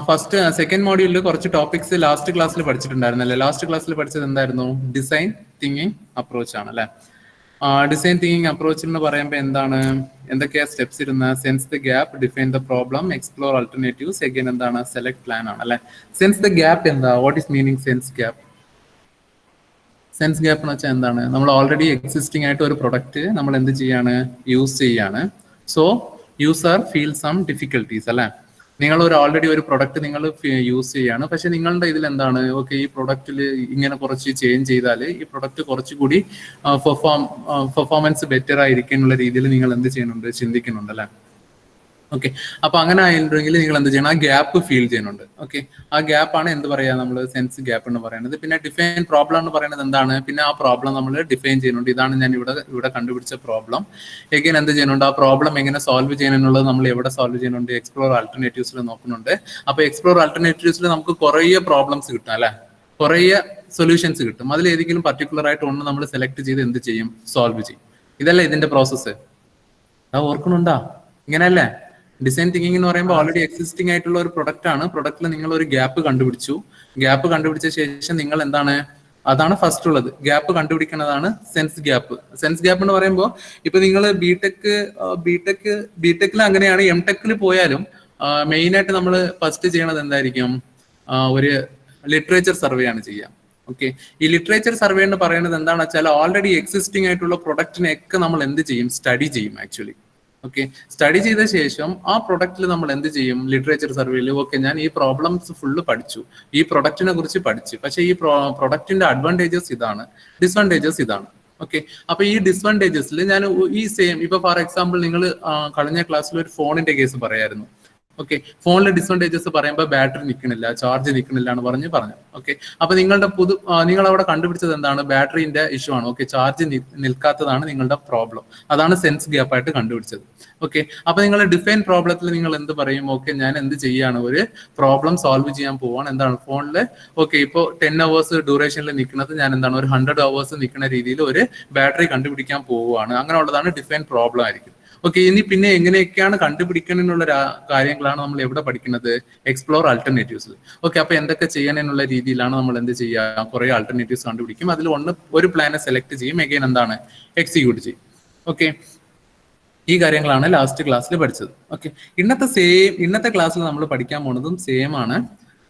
First second മോഡ്യൂളിൽ കുറച്ച് topics last ക്ലാസ്സിൽ പഠിച്ചിട്ടുണ്ടായിരുന്നല്ലേ? ലാസ്റ്റ് ക്ലാസ്സിൽ പഠിച്ചത് എന്തായിരുന്നു? ഡിസൈൻ തിങ്കിങ് അപ്രോച്ച് ആണ് അല്ലെ? ഡിസൈൻ തിങ്കിങ് അപ്രോച്ച് എന്ന് പറയുമ്പോൾ എന്താണ്, എന്തൊക്കെയാ സ്റ്റെപ്സ് ഇരുന്ന? Sense the gap, define the problem, explore alternatives, again എന്താണ്, സെലക്ട് പ്ലാൻ ആണ് അല്ലെ? സെൻസ് ദ ഗ്യാപ്പ് എന്താ? What is meaning sense gap? Sense gap എന്ന് വെച്ചാൽ എന്താണ്? നമ്മൾ ഓൾറെഡി എക്സിസ്റ്റിംഗ് ആയിട്ട് ഒരു പ്രൊഡക്റ്റ് നമ്മൾ എന്ത് ചെയ്യാണ്? യൂസ് ചെയ്യാണ്. So user feel some difficulties അല്ലെ? നിങ്ങൾ ഒരു ഓൾറെഡി ഒരു പ്രൊഡക്റ്റ് നിങ്ങൾ യൂസ് ചെയ്യാണ്, പക്ഷെ നിങ്ങളുടെ ഇതിൽ എന്താണ്, ഓക്കെ ഈ പ്രൊഡക്റ്റിൽ ഇങ്ങനെ കുറച്ച് ചേഞ്ച് ചെയ്താൽ ഈ പ്രൊഡക്റ്റ് കുറച്ചുകൂടി പെർഫോമൻസ് ബെറ്റർ ആയിരിക്കും എന്നുള്ള രീതിയിൽ നിങ്ങൾ എന്ത് ചെയ്യുന്നുണ്ട്? ചിന്തിക്കുന്നുണ്ട് അല്ലെ? ഓക്കെ, അപ്പൊ അങ്ങനെ ആയിട്ടുണ്ടെങ്കിൽ നിങ്ങൾ എന്ത് ചെയ്യണം? ആ ഗ്യാപ്പ് ഫീൽ ചെയ്യുന്നുണ്ട്. ഓക്കെ, ആ ഗ്യാപ്പാണ് എന്ത് പറയാ നമ്മൾ സെൻസ് ഗ്യാപ്പ് എന്ന് പറയുന്നത്. പിന്നെ ഡിഫൈൻ പ്രോബ്ലം എന്ന് പറയുന്നത് എന്താണ്? പിന്നെ ആ പ്രോബ്ലം നമ്മൾ ഡിഫൈൻ ചെയ്യുന്നുണ്ട്. ഇതാണ് ഞാൻ ഇവിടെ കണ്ടുപിടിച്ച പ്രോബ്ലം. എഗൈൻ എന്ത് ചെയ്യുന്നുണ്ട്? ആ പ്രോബ്ലം എങ്ങനെ സോൾവ് ചെയ്യാനുള്ളത് നമ്മൾ എവിടെ സോൾവ് ചെയ്യുന്നുണ്ട്? എക്സ്പ്ലോർ ആൾട്ടർനേറ്റീവ്സിൽ നോക്കുന്നുണ്ട്. അപ്പൊ എക്സ്പ്ലോർ ആൾട്ടർനേറ്റീവ്സിൽ നമുക്ക് കുറേ പ്രോബ്ലംസ് കിട്ടും അല്ലെ? കുറേ സൊല്യൂഷൻസ് കിട്ടും. അതിൽ ഏതെങ്കിലും പർട്ടിക്കുലർ ആയിട്ട് ഒന്ന് നമ്മൾ സെലക്ട് ചെയ്ത് എന്ത് ചെയ്യും? സോൾവ് ചെയ്യും. ഇതല്ലേ ഇതിന്റെ പ്രോസസ്സ്? അത് ഓർക്കണുണ്ടാ? ഇങ്ങനെയല്ലേ? ഡിസൈൻ തിങ്കിങ് എന്ന് പറയുമ്പോൾ ഓൾറെഡി എക്സിസ്റ്റിംഗ് ആയിട്ടുള്ള ഒരു പ്രൊഡക്റ്റ് ആണ്. പ്രൊഡക്റ്റിൽ നിങ്ങൾ ഒരു ഗ്യാപ്പ് കണ്ടുപിടിച്ചു. ഗ്യാപ്പ് കണ്ടുപിടിച്ച ശേഷം നിങ്ങൾ എന്താണ്, അതാണ് ഫസ്റ്റ് ഉള്ളത്. ഗ്യാപ്പ് കണ്ടുപിടിക്കുന്നതാണ് സെൻസ് ഗ്യാപ്പ്. സെൻസ് ഗ്യാപ്പ് എന്ന് പറയുമ്പോൾ ഇപ്പൊ നിങ്ങൾ ബിടെക്കിൽ അങ്ങനെയാണ്. എം ടെക്കിൽ പോയാലും മെയിൻ ആയിട്ട് നമ്മൾ ഫസ്റ്റ് ചെയ്യണത് എന്തായിരിക്കും? ഒരു ലിറ്ററേച്ചർ സർവേ ആണ് ചെയ്യുക. ഓക്കെ, ഈ ലിറ്ററേച്ചർ സർവേ എന്ന് പറയുന്നത് എന്താണെന്ന് വെച്ചാൽ ഓൾറെഡി എക്സിസ്റ്റിംഗ് ആയിട്ടുള്ള പ്രൊഡക്റ്റിനെയൊക്കെ നമ്മൾ എന്ത് ചെയ്യും? സ്റ്റഡി ചെയ്യും ആക്ച്വലി. ഓക്കെ, സ്റ്റഡി ചെയ്ത ശേഷം ആ പ്രൊഡക്റ്റിൽ നമ്മൾ എന്ത് ചെയ്യും? ലിറ്ററേച്ചർ സർവേയിൽ ഓക്കെ ഞാൻ ഈ പ്രോബ്ലംസ് ഫുള്ള് പഠിച്ചു, ഈ പ്രൊഡക്റ്റിനെ കുറിച്ച് പഠിച്ചു, പക്ഷേ ഈ പ്രൊഡക്റ്റിന്റെ അഡ്വാൻറ്റേജസ് ഇതാണ്, ഡിസ്അഡ്വാൻറ്റേജസ് ഇതാണ്. ഓക്കെ, അപ്പൊ ഈ ഡിസ്അഡ്വാൻറ്റേജസിൽ ഞാൻ ഈ സെയിം ഇപ്പൊ ഫോർ എക്സാമ്പിൾ നിങ്ങൾ കഴിഞ്ഞ ക്ലാസ്സിൽ ഒരു ഫോണിന്റെ കേസ് പറയായിരുന്നു. ഓക്കെ, ഫോണിലെ ഡിസ്അഡ്വാൻറ്റേജസ് പറയുമ്പോൾ ബാറ്ററി നിൽക്കണില്ല, ചാർജ് നിൽക്കണില്ല എന്ന് പറഞ്ഞു. ഓക്കെ, അപ്പൊ നിങ്ങൾ അവിടെ കണ്ടുപിടിച്ചത് എന്താണ്? ബാറ്ററിന്റെ ഇഷ്യൂ ആണ്. ഓക്കെ, ചാർജ് നിൽക്കാത്തതാണ് നിങ്ങളുടെ പ്രോബ്ലം. അതാണ് സെൻസ് ഗ്യാപ്പ് ആയിട്ട് കണ്ടുപിടിച്ചത്. ഓക്കെ, അപ്പൊ നിങ്ങൾ ഡിഫൈൻ പ്രോബ്ലത്തിൽ നിങ്ങൾ എന്ത് പറയും? ഓക്കെ, ഞാൻ എന്ത് ചെയ്യാണ്? ഒരു പ്രോബ്ലം സോൾവ് ചെയ്യാൻ പോവാണ്. എന്താണ് ഫോണിൽ ഓക്കെ ഇപ്പോൾ 10 hours ഡ്യൂറേഷനിൽ നിൽക്കുന്നത് ഞാൻ എന്താണ് ഒരു 100 hours നിൽക്കുന്ന രീതിയിൽ ഒരു ബാറ്ററി കണ്ടുപിടിക്കാൻ പോവുകയാണ്. അങ്ങനെയുള്ളതാണ് ഡിഫൈൻ പ്രോബ്ലം ആയിരിക്കും. ഓക്കെ, ഇനി പിന്നെ എങ്ങനെയൊക്കെയാണ് കണ്ടുപിടിക്കാനുള്ള കാര്യങ്ങളാണ് നമ്മൾ എവിടെ പഠിക്കുന്നത്? എക്സ്പ്ലോർ ആൾട്ടർനേറ്റീവ്സിൽ. ഓക്കെ, അപ്പൊ എന്തൊക്കെ ചെയ്യാനുള്ള രീതിയിലാണ് നമ്മൾ എന്ത് ചെയ്യുക? കുറെ ആൾട്ടർനേറ്റീവ്സ് കണ്ടുപിടിക്കും. അതിൽ ഒരു പ്ലാനെ സെലക്ട് ചെയ്യും, എഗൈൻ എന്താണ് എക്സിക്യൂട്ട് ചെയ്യും. ഓക്കെ, ഈ കാര്യങ്ങളാണ് ലാസ്റ്റ് ക്ലാസ്സിൽ പഠിച്ചത്. ഓക്കെ, ഇന്നത്തെ ക്ലാസ്സിൽ നമ്മൾ പഠിക്കാൻ പോകുന്നതും സെയിം ആണ്.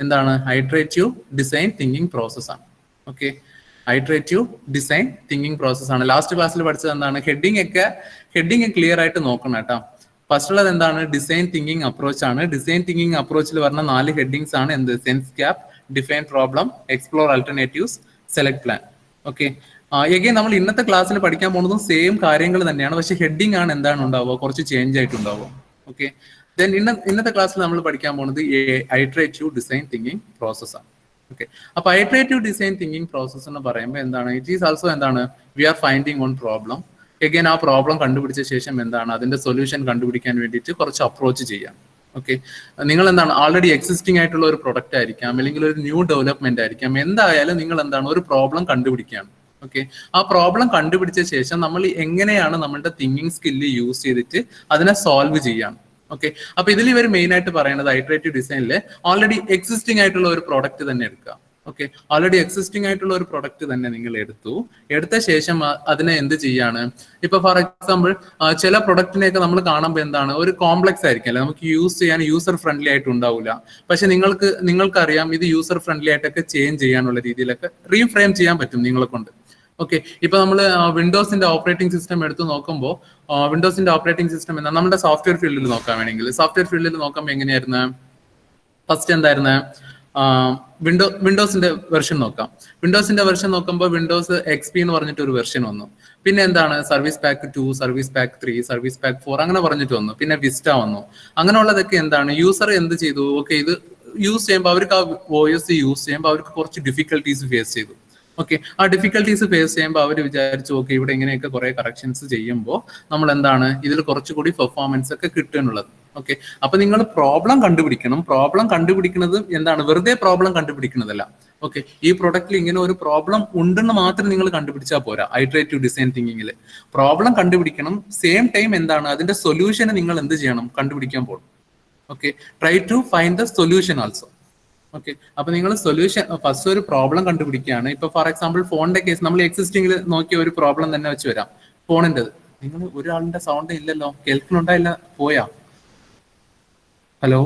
എന്താണ്? ഹൈഡ്രേറ്റീവ് ഡിസൈൻ തിങ്കിങ് പ്രോസസ് ആണ്. ഓക്കെ, ഹൈഡ്രേറ്റീവ് ഡിസൈൻ തിങ്കിങ് പ്രോസസ് ആണ്. ലാസ്റ്റ് ക്ലാസ്സിൽ പഠിച്ചത് എന്താണ്? ഹെഡിങ് ക്ലിയർ ആയിട്ട് നോക്കണം കേട്ടോ. ഫസ്റ്റ് ഉള്ളത് എന്താണ്? ഡിസൈൻ തിങ്കിങ് അപ്രോച്ച് ആണ്. ഡിസൈൻ തിങ്കിങ് അപ്രോച്ചിൽ പറഞ്ഞ 4 ഹെഡിങ്സ് ആണ്. എന്ത്? Sense gap, define problem, explore alternatives, select plan. Okay, again നമ്മൾ ഇന്നത്തെ ക്ലാസ്സിൽ പഠിക്കാൻ പോകുന്നതും സെയിം കാര്യങ്ങൾ തന്നെയാണ്, പക്ഷെ ഹെഡിങ് ആണ് എന്താണ് ഉണ്ടാവുക? കുറച്ച് ചേഞ്ച് ആയിട്ടുണ്ടാവുക. ഓക്കെ, ദെൻ ഇന്നത്തെ ക്ലാസ്സിൽ നമ്മൾ പഠിക്കാൻ പോകുന്നത് ഹൈഡ്രേറ്റീവ് ഡിസൈൻ തിങ്കിങ് പ്രോസസ് ആണ്. ഓക്കെ, അപ്പൊ ഹൈഡ്രേറ്റീവ് ഡിസൈൻ തിങ്കിങ് പ്രോസസ് എന്ന് പറയുമ്പോൾ എന്താണ്? ഇറ്റ് ഈസ് ആൾസോ എന്താണ്? We are finding on problem. Again ആ പ്രോബ്ലം കണ്ടുപിടിച്ച ശേഷം എന്താണ് അതിന്റെ സൊല്യൂഷൻ കണ്ടുപിടിക്കാൻ വേണ്ടിയിട്ട് കുറച്ച് അപ്രോച്ച് ചെയ്യാം. ഓക്കെ, നിങ്ങൾ എന്താണ് ഓൾറെഡി എക്സിസ്റ്റിംഗ് ആയിട്ടുള്ള ഒരു പ്രൊഡക്റ്റ് ആയിരിക്കാം, അല്ലെങ്കിൽ ഒരു ന്യൂ ഡെവലപ്മെന്റ് ആയിരിക്കാം, എന്തായാലും നിങ്ങൾ എന്താണ് ഒരു പ്രോബ്ലം കണ്ടുപിടിക്കുകയാണ്. ഓക്കെ, ആ പ്രോബ്ലം കണ്ടുപിടിച്ച ശേഷം നമ്മൾ എങ്ങനെയാണ് നമ്മളുടെ തിങ്കിങ് സ്കില്ല് യൂസ് ചെയ്തിട്ട് അതിനെ സോൾവ് ചെയ്യാം. ഓക്കെ, അപ്പൊ ഇതിൽ ഇവർ മെയിൻ ആയിട്ട് പറയുന്നത് ഹൈഡ്രേറ്റീവ് ഡിസൈനിൽ ഓൾറെഡി എക്സിസ്റ്റിംഗ് ആയിട്ടുള്ള ഒരു പ്രോഡക്റ്റ് തന്നെ എടുക്കുക. ഓക്കെ, ഓൾറെഡി എക്സിസ്റ്റിംഗ് ആയിട്ടുള്ള ഒരു പ്രൊഡക്റ്റ് തന്നെ നിങ്ങൾ എടുത്ത ശേഷം അതിനെ എന്ത് ചെയ്യാണ്? ഇപ്പൊ ഫോർ എക്സാമ്പിൾ ചില പ്രൊഡക്റ്റിനെയൊക്കെ നമ്മൾ കാണുമ്പോൾ എന്താണ് ഒരു കോംപ്ലക്സ് ആയിരിക്കും അല്ലെ, നമുക്ക് യൂസ് ചെയ്യാൻ യൂസർ ഫ്രണ്ട്ലി ആയിട്ട് ഉണ്ടാവില്ല. പക്ഷെ നിങ്ങൾക്കറിയാം ഇത് യൂസർ ഫ്രണ്ട്ലി ആയിട്ടൊക്കെ ചേഞ്ച് ചെയ്യാനുള്ള രീതിയിലൊക്കെ റീഫ്രെയിം ചെയ്യാൻ പറ്റും നിങ്ങളെ കൊണ്ട്. ഓക്കെ, ഇപ്പൊ നമ്മൾ വിൻഡോസിന്റെ ഓപ്പറേറ്റിംഗ് സിസ്റ്റം എടുത്ത് നോക്കുമ്പോൾ വിൻഡോസിന്റെ ഓപ്പറേറ്റിംഗ് സിസ്റ്റം എന്താ? നമ്മുടെ സോഫ്റ്റ്വെയർ ഫീൽഡിൽ നോക്കാൻ വേണമെങ്കിൽ സോഫ്റ്റ്വെയർ ഫീൽഡിൽ നോക്കുമ്പോൾ എങ്ങനെയായിരുന്നു? ഫസ്റ്റ് എന്തായിരുന്നു? വിൻഡോസിന്റെ വെർഷൻ നോക്കാം. വിൻഡോസിന്റെ വെർഷൻ നോക്കുമ്പോൾ വിൻഡോസ് XP എന്ന് പറഞ്ഞിട്ട് ഒരു വെർഷൻ വന്നു. പിന്നെ എന്താണ്? Service pack 2, service pack 3, service pack 4 അങ്ങനെ പറഞ്ഞിട്ട് വന്നു. പിന്നെ വിസ്റ്റ വന്നു. അങ്ങനെയുള്ളതൊക്കെ എന്താണ്? യൂസർ എന്ത് ചെയ്തു? ഓക്കെ, ഇത് യൂസ് ചെയ്യുമ്പോൾ അവർക്ക് ആ OS യൂസ് ചെയ്യുമ്പോൾ അവർക്ക് കുറച്ച് ഡിഫിക്കൽട്ടീസ് ഫേസ് ചെയ്തു. ഓക്കെ, ആ ഡിഫിക്കൽട്ടീസ് ഫേസ് ചെയ്യുമ്പോൾ അവർ വിചാരിച്ചു ഓക്കെ ഇവിടെ ഇങ്ങനെയൊക്കെ കുറെ കറക്ഷൻസ് ചെയ്യുമ്പോൾ നമ്മൾ എന്താണ് ഇതിൽ കുറച്ചുകൂടി പെർഫോമൻസ് ഒക്കെ കിട്ടുന്നുള്ളത്. ഓക്കെ, അപ്പൊ നിങ്ങൾ പ്രോബ്ലം കണ്ടുപിടിക്കണം. പ്രോബ്ലം കണ്ടുപിടിക്കുന്നത് എന്താണ്? വെറുതെ പ്രോബ്ലം കണ്ടുപിടിക്കുന്നതല്ല. ഓക്കെ, ഈ പ്രൊഡക്റ്റിൽ ഇങ്ങനെ ഒരു പ്രോബ്ലം ഉണ്ടെന്ന് മാത്രം നിങ്ങൾ കണ്ടുപിടിച്ചാൽ പോരാ. ഹൈഡ്രേറ്റീവ് ഡിസൈൻ തിങ്കിങ്ങിൽ പ്രോബ്ലം കണ്ടുപിടിക്കണം, സെയിം ടൈം എന്താണ് അതിന്റെ സൊല്യൂഷനെ നിങ്ങൾ എന്ത് ചെയ്യണം? കണ്ടുപിടിക്കാൻ പോകണം. Okay, try to find the solution also. Okay, അപ്പൊ നിങ്ങൾ സൊല്യൂഷൻ ഫസ്റ്റ് ഒരു പ്രോബ്ലം കണ്ടുപിടിക്കുകയാണ്. ഇപ്പൊ ഫോർ എക്സാമ്പിൾ ഫോണിന്റെ കേസ് നമ്മൾ എക്സിസ്റ്റിംഗിൽ നോക്കിയ ഒരു പ്രോബ്ലം തന്നെ വെച്ച് വരാം. ഫോണിന്റെ നിങ്ങൾ ഒരാളുടെ സൗണ്ട് ഇല്ലല്ലോ, കേൾക്കുന്നുണ്ടായില്ല, പോയാ? ഹലോ,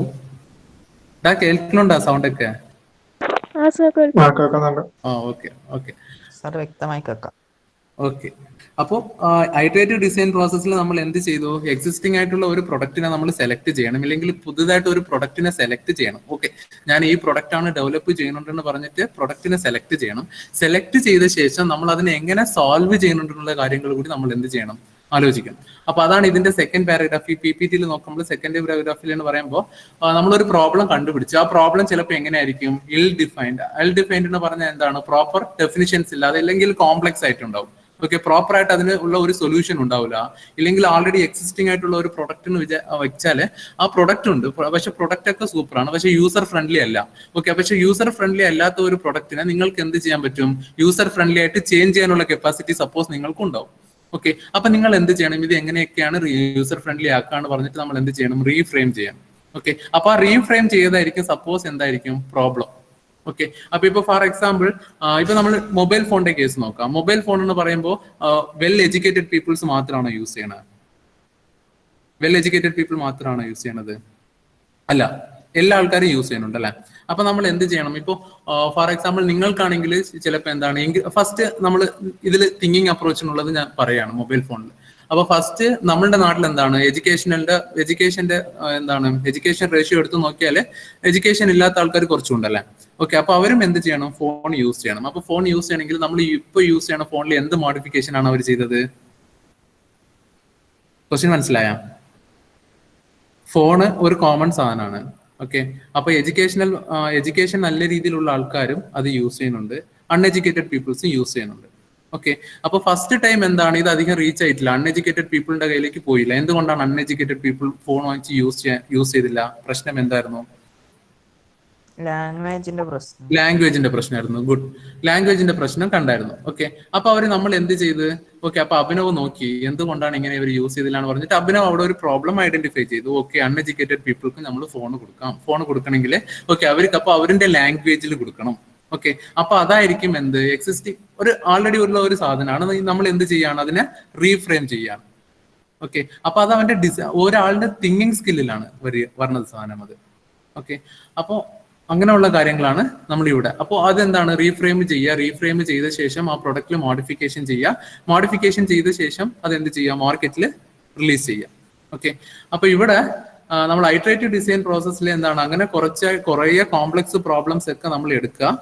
കേൾക്കുന്നുണ്ടോ സൗണ്ട് ഒക്കെ? ഓക്കെ ഓക്കെ സാർ വ്യക്തമായി കേൾക്കാം. ഓക്കെ, അപ്പോൾ ഐറ്ററേറ്റീവ് ഡിസൈൻ പ്രോസസ്സിൽ നമ്മൾ എന്ത് ചെയ്തു? എക്സിസ്റ്റിംഗ് ആയിട്ടുള്ള ഒരു പ്രൊഡക്റ്റിനെ നമ്മൾ സെലക്ട് ചെയ്യണം, ഇല്ലെങ്കിൽ പുതുതായിട്ട് ഒരു പ്രൊഡക്റ്റിനെ സെലക്ട് ചെയ്യണം. ഓക്കെ, ഞാൻ ഈ പ്രൊഡക്റ്റ് ആണ് ഡെവലപ്പ് ചെയ്യുന്നുണ്ടെന്ന് പറഞ്ഞിട്ട് പ്രൊഡക്റ്റിനെ സെലക്ട് ചെയ്യണം. സെലക്ട് ചെയ്ത ശേഷം നമ്മൾ അതിനെ എങ്ങനെ സോൾവ് ചെയ്യുന്നുണ്ടെന്നുള്ള കാര്യങ്ങൾ കൂടി നമ്മൾ എന്ത് ചെയ്യണം? ആലോചിക്കണം. അപ്പൊ അതാണ് ഇതിന്റെ സെക്കൻഡ് പാരഗ്രാഫ്. ഈ പി പി ടിയിൽ നോക്കുമ്പോൾ സെക്കൻഡ് പാരഗ്രാഫിൽ എന്ന് പറയുമ്പോൾ നമ്മളൊരു പ്രോബ്ലം കണ്ടുപിടിച്ചു. ആ പ്രോബ്ലം ചിലപ്പോൾ എങ്ങനെയായിരിക്കും? ഇൽ ഡിഫൈൻഡ് എന്ന് പറഞ്ഞാൽ എന്താണ്? പ്രോപ്പർ ഡെഫിനിഷൻസ് ഇല്ലാതെ, അല്ലെങ്കിൽ കോംപ്ലക്സ് ആയിട്ടുണ്ടാവും. ഓക്കെ, പ്രോപ്പർ ആയിട്ട് അതിന് ഉള്ള ഒരു സൊല്യൂഷൻ ഉണ്ടാവില്ല. ഇല്ലെങ്കിൽ ആൾറെഡി എക്സിസ്റ്റിംഗ് ആയിട്ടുള്ള ഒരു പ്രൊഡക്റ്റിന് വെച്ചാല് ആ പ്രൊഡക്റ്റ് ഉണ്ട്, പക്ഷെ പ്രൊഡക്റ്റ് ഒക്കെ സൂപ്പറാണ്, പക്ഷെ യൂസർ ഫ്രണ്ട്ലി അല്ല. ഓക്കെ, പക്ഷെ യൂസർ ഫ്രണ്ട്ലി അല്ലാത്ത ഒരു പ്രൊഡക്റ്റിനെ നിങ്ങൾക്ക് എന്ത് ചെയ്യാൻ പറ്റും? യൂസർ ഫ്രണ്ട്ലി ആയിട്ട് ചേഞ്ച് ചെയ്യാനുള്ള കപ്പാസിറ്റി സപ്പോസ് നിങ്ങൾക്ക് ഉണ്ടാവും. ഓക്കെ, അപ്പൊ നിങ്ങൾ എന്ത് ചെയ്യണം? ഇത് എങ്ങനെയൊക്കെയാണ് യൂസർ ഫ്രണ്ട്ലി ആക്കാന്ന് പറഞ്ഞിട്ട് നമ്മൾ എന്ത് ചെയ്യണം? റീഫ്രെയിം ചെയ്യണം. ഓക്കെ, അപ്പൊ ആ റീഫ്രെയിം ചെയ്തായിരിക്കും സപ്പോസ് എന്തായിരിക്കും? പ്രോബ്ലം. ഓക്കെ, അപ്പൊ ഇപ്പൊ ഫോർ എക്സാമ്പിൾ ഇപ്പൊ നമ്മൾ മൊബൈൽ ഫോണിന്റെ കേസ് നോക്കാം. മൊബൈൽ ഫോൺ എന്ന് പറയുമ്പോൾ വെൽ എഡ്യൂക്കേറ്റഡ് പീപ്പിൾസ് മാത്രമാണോ യൂസ് ചെയ്യണത്? വെൽ എഡ്യൂക്കേറ്റഡ് പീപ്പിൾ മാത്രമാണോ യൂസ് ചെയ്യണത്? അല്ല, എല്ലാ ആൾക്കാരും യൂസ് ചെയ്യുന്നുണ്ട് അല്ലെ? അപ്പൊ നമ്മൾ എന്ത് ചെയ്യണം? ഇപ്പൊ ഫോർ എക്സാമ്പിൾ നിങ്ങൾക്കാണെങ്കിൽ ചിലപ്പോൾ എന്താണ്, ഫസ്റ്റ് നമ്മൾ ഇതിൽ തിങ്കിങ് അപ്രോച്ചിനുള്ളത് ഞാൻ പറയാണ് മൊബൈൽ ഫോണിൽ. അപ്പൊ ഫസ്റ്റ് നമ്മളുടെ നാട്ടിൽ എന്താണ് എഡ്യൂക്കേഷന്റെ എന്താണ് എഡ്യൂക്കേഷൻ റേഷ്യോ എടുത്ത് നോക്കിയാൽ എഡ്യൂക്കേഷൻ ഇല്ലാത്ത ആൾക്കാർ കുറച്ചുണ്ടല്ലേ? ഓക്കെ, അപ്പൊ അവരും എന്ത് ചെയ്യണം? ഫോൺ യൂസ് ചെയ്യണം. അപ്പൊ ഫോൺ യൂസ് ചെയ്യണമെങ്കിൽ നമ്മൾ ഇപ്പൊ യൂസ് ചെയ്യണ ഫോണിൽ എന്ത് മോഡിഫിക്കേഷൻ ആണ് അവർ ചെയ്തത്? ക്വസ്റ്റ്യൻ മനസ്സിലായ? ഫോണ് ഒരു കോമൺ സാധനമാണ്. ഓക്കെ, അപ്പൊ എഡ്യൂക്കേഷൻ നല്ല രീതിയിലുള്ള ആൾക്കാരും അത് യൂസ് ചെയ്യുന്നുണ്ട്, അൺഎഡ്യൂക്കേറ്റഡ് പീപ്പിൾസും യൂസ് ചെയ്യുന്നുണ്ട്. ഓക്കെ, അപ്പൊ ഫസ്റ്റ് ടൈം എന്താണ്, ഇത് അധികം റീച്ച് ആയിട്ടില്ല, അൺഎഡ്യൂക്കേറ്റഡ് പീപ്പിളിന്റെ കയ്യിലേക്ക് പോയില്ല. എന്തുകൊണ്ടാണ് അൺഎഡ്യൂക്കേറ്റഡ് പീപ്പിൾ ഫോൺ വാങ്ങിച്ച് യൂസ് ചെയ്തില്ല? പ്രശ്നം എന്തായിരുന്നു? ലാംഗ്വേജിന്റെ പ്രശ്നമായിരുന്നു. ഗുഡ്, ലാംഗ്വേജിന്റെ പ്രശ്നം കണ്ടായിരുന്നു. ഓക്കെ, അപ്പൊ അവര് നമ്മൾ എന്ത് ചെയ്ത്? ഓക്കെ, അപ്പൊ അഭിനവ് നോക്കി എന്തുകൊണ്ടാണ് ഇങ്ങനെ ഇവർ യൂസ് ചെയ്തില്ലാന്ന് പറഞ്ഞിട്ട് അഭിനവ് അവിടെ ഒരു പ്രോബ്ലം ഐഡന്റിഫൈ ചെയ്തു. ഓക്കെ, അൺഎഡ്യൂക്കേറ്റഡ് പീപ്പിൾക്ക് നമ്മൾ ഫോൺ കൊടുക്കണമെങ്കിൽ ഓക്കെ അവർക്ക് അപ്പൊ അവരുടെ ലാംഗ്വേജിൽ കൊടുക്കണം. ഓക്കെ, അപ്പൊ അതായിരിക്കും എന്ത്? എക്സിസ്റ്റിംഗ് ഒരു ആൾറെഡി ഉള്ള ഒരു സാധനമാണ്, നമ്മൾ എന്ത് ചെയ്യാണ്? അതിനെ റീഫ്രെയിം ചെയ്യാണ്. ഓക്കെ, അപ്പൊ അത് അവന്റെ ഒരാളുടെ തിങ്കിങ് സ്കില്ലിലാണ് വരുന്നത് സാധനം അത്. ഓക്കെ, അപ്പോ അങ്ങനെയുള്ള കാര്യങ്ങളാണ് നമ്മൾ ഇവിടെ. അപ്പോൾ അതെന്താണ്? റീഫ്രെയിം ചെയ്ത ശേഷം ആ പ്രൊഡക്റ്റിൽ മോഡിഫിക്കേഷൻ ചെയ്ത ശേഷം അതെന്ത് ചെയ്യുക? മാർക്കറ്റിൽ റിലീസ് ചെയ്യുക. ഓക്കെ, അപ്പൊ ഇവിടെ നമ്മൾ ഐറ്ററേറ്റീവ് ഡിസൈൻ പ്രോസസ്സിൽ എന്താണ്, അങ്ങനെ കുറേ കോംപ്ലക്സ് പ്രോബ്ലംസ് ഒക്കെ നമ്മൾ എടുക്കുക.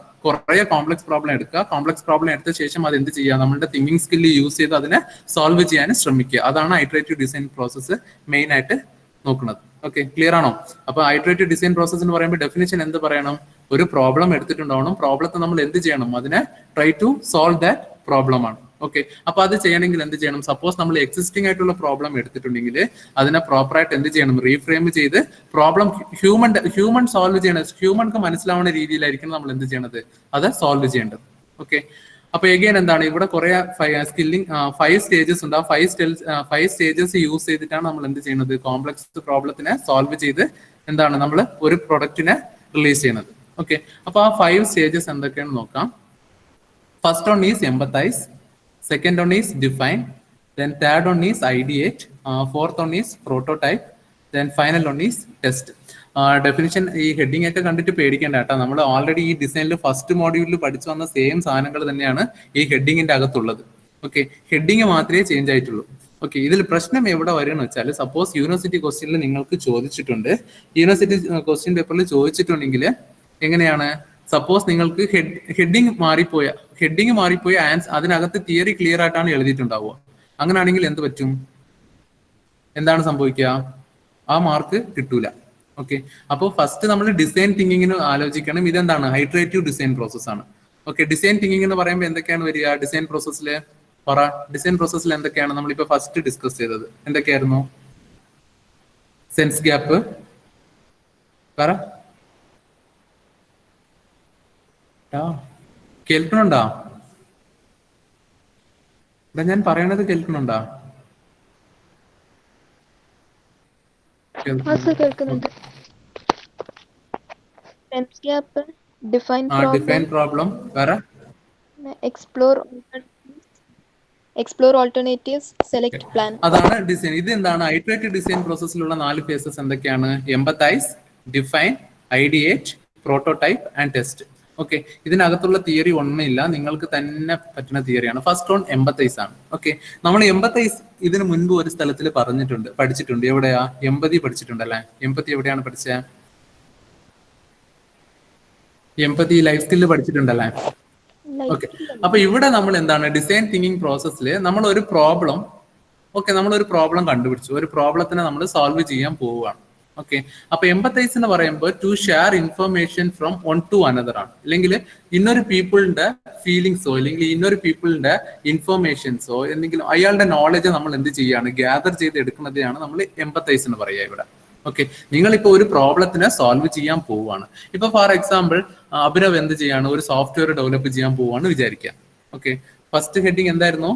കോംപ്ലക്സ് പ്രോബ്ലം എടുത്ത ശേഷം അത് എന്ത് ചെയ്യുക? നമ്മുടെ തിങ്കിങ് സ്കില്ല് യൂസ് ചെയ്ത് അതിനെ സോൾവ് ചെയ്യാൻ ശ്രമിക്കുക. അതാണ് ഐറ്ററേറ്റീവ് ഡിസൈൻ പ്രോസസ്സ് മെയിൻ ആയിട്ട് നോക്കുന്നത്. ഓക്കെ, ക്ലിയർ ആണോ? അപ്പൊ ഐറ്ററേറ്റീവ് ഡിസൈൻ പ്രോസസ് എന്ന് പറയുമ്പോൾ ഡെഫിനിഷൻ എന്ത് പറയണം? ഒരു പ്രോബ്ലം എടുത്തിട്ടുണ്ടാവണം, പ്രോബ്ലത്തെ നമ്മൾ എന്ത് ചെയ്യണം? അതിനെ try to solve that problem ആണ്. ഓക്കെ, അപ്പൊ അത് ചെയ്യണമെങ്കിൽ എന്ത് ചെയ്യണം? സപ്പോസ് നമ്മൾ എക്സിസ്റ്റിംഗ് ആയിട്ടുള്ള പ്രോബ്ലം എടുത്തിട്ടുണ്ടെങ്കിൽ അതിനെ പ്രോപ്പറായിട്ട് എന്ത് ചെയ്യണം? റീഫ്രെയിം ചെയ്ത് പ്രോബ്ലം ഹ്യൂമൻ സോൾവ് ചെയ്യണം, ഹ്യൂമൻക്ക് മനസ്സിലാവുന്ന രീതിയിലായിരിക്കും നമ്മൾ എന്ത് ചെയ്യണത്? അത് സോൾവ് ചെയ്യേണ്ടത്. ഓക്കെ, അപ്പൊ എഗെയിൻ എന്താണ് ഇവിടെ കുറെ സ്കില്ലിംഗ് 5 സ്റ്റേജസ് ഉണ്ട്. ആ 5 സ്റ്റേജസ് യൂസ് ചെയ്തിട്ടാണ് നമ്മൾ എന്ത് ചെയ്യുന്നത്? കോംപ്ലക്സ് പ്രോബ്ലത്തിനെ സോൾവ് ചെയ്ത് എന്താണ് നമ്മൾ ഒരു പ്രൊഡക്റ്റിനെ റിലീസ് ചെയ്യുന്നത്. ഓക്കെ, അപ്പൊ ആ 5 സ്റ്റേജസ് എന്തൊക്കെയാണെന്ന് നോക്കാം. First one is empathise, second one is define, then third one is ideate, fourth one is prototype, then final one is test. Definition ഈ ഹെഡിങ് ഒക്കെ കണ്ടിട്ട് പേടിക്കേണ്ട കേട്ടോ. നമ്മൾ ഓൾറെഡി ഈ ഡിസൈനിൽ ഫസ്റ്റ് മോഡ്യൂളിൽ പഠിച്ചു വന്ന സെയിം സാധനങ്ങൾ തന്നെയാണ് ഈ ഹെഡിങ്ങിന്റെ അകത്തുള്ളത്. ഓക്കെ, ഹെഡിങ് മാത്രമേ ചേഞ്ച് ആയിട്ടുള്ളൂ. ഓക്കെ, ഇതിൽ പ്രശ്നം എവിടെ വരുമെന്ന് വെച്ചാൽ സപ്പോസ് യൂണിവേഴ്സിറ്റി ക്വസ്റ്റ്യനിൽ നിങ്ങൾക്ക് ചോദിച്ചിട്ടുണ്ട്, യൂണിവേഴ്സിറ്റി ക്വസ്റ്റ്യൻ പേപ്പറിൽ ചോദിച്ചിട്ടുണ്ടെങ്കിൽ എങ്ങനെയാണ്? സപ്പോസ് നിങ്ങൾക്ക് ഹെഡിങ് മാറിപ്പോയ ആൻസർ അതിനകത്ത് തിയറി ക്ലിയർ ആയിട്ടാണ് എഴുതിയിട്ടുണ്ടാവുക. അങ്ങനെയാണെങ്കിൽ എന്ത് പറ്റും? എന്താണ് സംഭവിക്കുക? ആ മാർക്ക് കിട്ടൂല. ഓക്കെ, അപ്പോൾ ഫസ്റ്റ് നമ്മൾ ഡിസൈൻ തിങ്കിങ്ങിന് ആലോചിക്കണം. ഇതെന്താണ്? ഐറ്ററേറ്റീവ് ഡിസൈൻ പ്രോസസ് ആണ്. ഓക്കെ, ഡിസൈൻ തിങ്കിങ് എന്ന് പറയുമ്പോൾ എന്തൊക്കെയാണ് വരിക? ഡിസൈൻ പ്രോസസ്സിൽ എന്തൊക്കെയാണ് നമ്മളിപ്പോ ഫസ്റ്റ് ഡിസ്കസ് ചെയ്തത്? എന്തൊക്കെയായിരുന്നു? സെൻസ് ഗ്യാപ്പ് പറ. കേൾക്കണുണ്ടോ? ഞാൻ പറയണത് കേൾക്കണുണ്ടോ? കേൾക്കുന്നുണ്ട്. ഡിഫൈൻ പ്രോബ്ലം വേറെ എക്സ്പ്ലോർ ഓൾട്ടർനേറ്റീവ്സ്, സെലക്ട് പ്ലാൻ. അതാണ് ഡിസൈൻ. ഇത് എന്താണ്? ഐട്രേറ്റീവ് ഡിസൈൻ പ്രോസസ്സിലുള്ള 4 ഫേസസ് എന്തൊക്കെയാണ്? Empathise, define, ideate, prototype and test. Okay, ഇതിനകത്തുള്ള തിയറി ഒന്നുമില്ല, നിങ്ങൾക്ക് തന്നെ പറ്റുന്ന തിയറിയാണ്. ഫസ്റ്റ് ഓൺ എംപത്തൈസ് ആണ്. ഓക്കെ, നമ്മൾ എംപത്തൈസ് ഇതിന് മുൻപ് ഒരു സ്ഥലത്തിൽ പഠിച്ചിട്ടുണ്ട്. എവിടെയാ? എമ്പതി പഠിച്ചിട്ടുണ്ടല്ലേ? എമ്പതി എവിടെയാണ് പഠിച്ചത്? എമ്പതി ലൈഫ് സ്കില്ല് പഠിച്ചിട്ടുണ്ടല്ലേ? ഓക്കെ, അപ്പൊ ഇവിടെ നമ്മൾ എന്താണ് ഡിസൈൻ തിങ്കിങ് പ്രോസസ്സിൽ നമ്മൾ ഒരു പ്രോബ്ലം കണ്ടുപിടിച്ചു. ഒരു പ്രോബ്ലത്തിനെ നമ്മൾ സോൾവ് ചെയ്യാൻ പോവുകയാണ്. ഓക്കെ, അപ്പൊ എംപത്തൈസ് എന്ന് പറയുമ്പോൾ to share information from one to another ആണ്. അല്ലെങ്കിൽ ഇന്നൊരു പീപ്പിളിന്റെ ഫീലിങ്സോ അല്ലെങ്കിൽ ഇന്നൊരു പീപ്പിളിന്റെ ഇൻഫർമേഷൻസോ എന്തെങ്കിലും അയാളുടെ നോളജ് നമ്മൾ എന്ത് ചെയ്യാണ്? ഗ്യാദർ ചെയ്ത് എടുക്കുന്നതാണ് നമ്മൾ എംപത്തൈസ് എന്ന് പറയുക ഇവിടെ. ഓക്കെ, നിങ്ങളിപ്പോ ഒരു പ്രോബ്ലത്തിനെ സോൾവ് ചെയ്യാൻ പോവുകയാണ്. ഇപ്പൊ ഫോർ എക്സാമ്പിൾ അഭിനവ് എന്ത് ചെയ്യാണ്? ഒരു സോഫ്റ്റ്വെയർ ഡെവലപ്പ് ചെയ്യാൻ പോവാണ് വിചാരിക്കാം. ഓക്കെ, ഫസ്റ്റ് ഹെഡിങ് എന്തായിരുന്നു?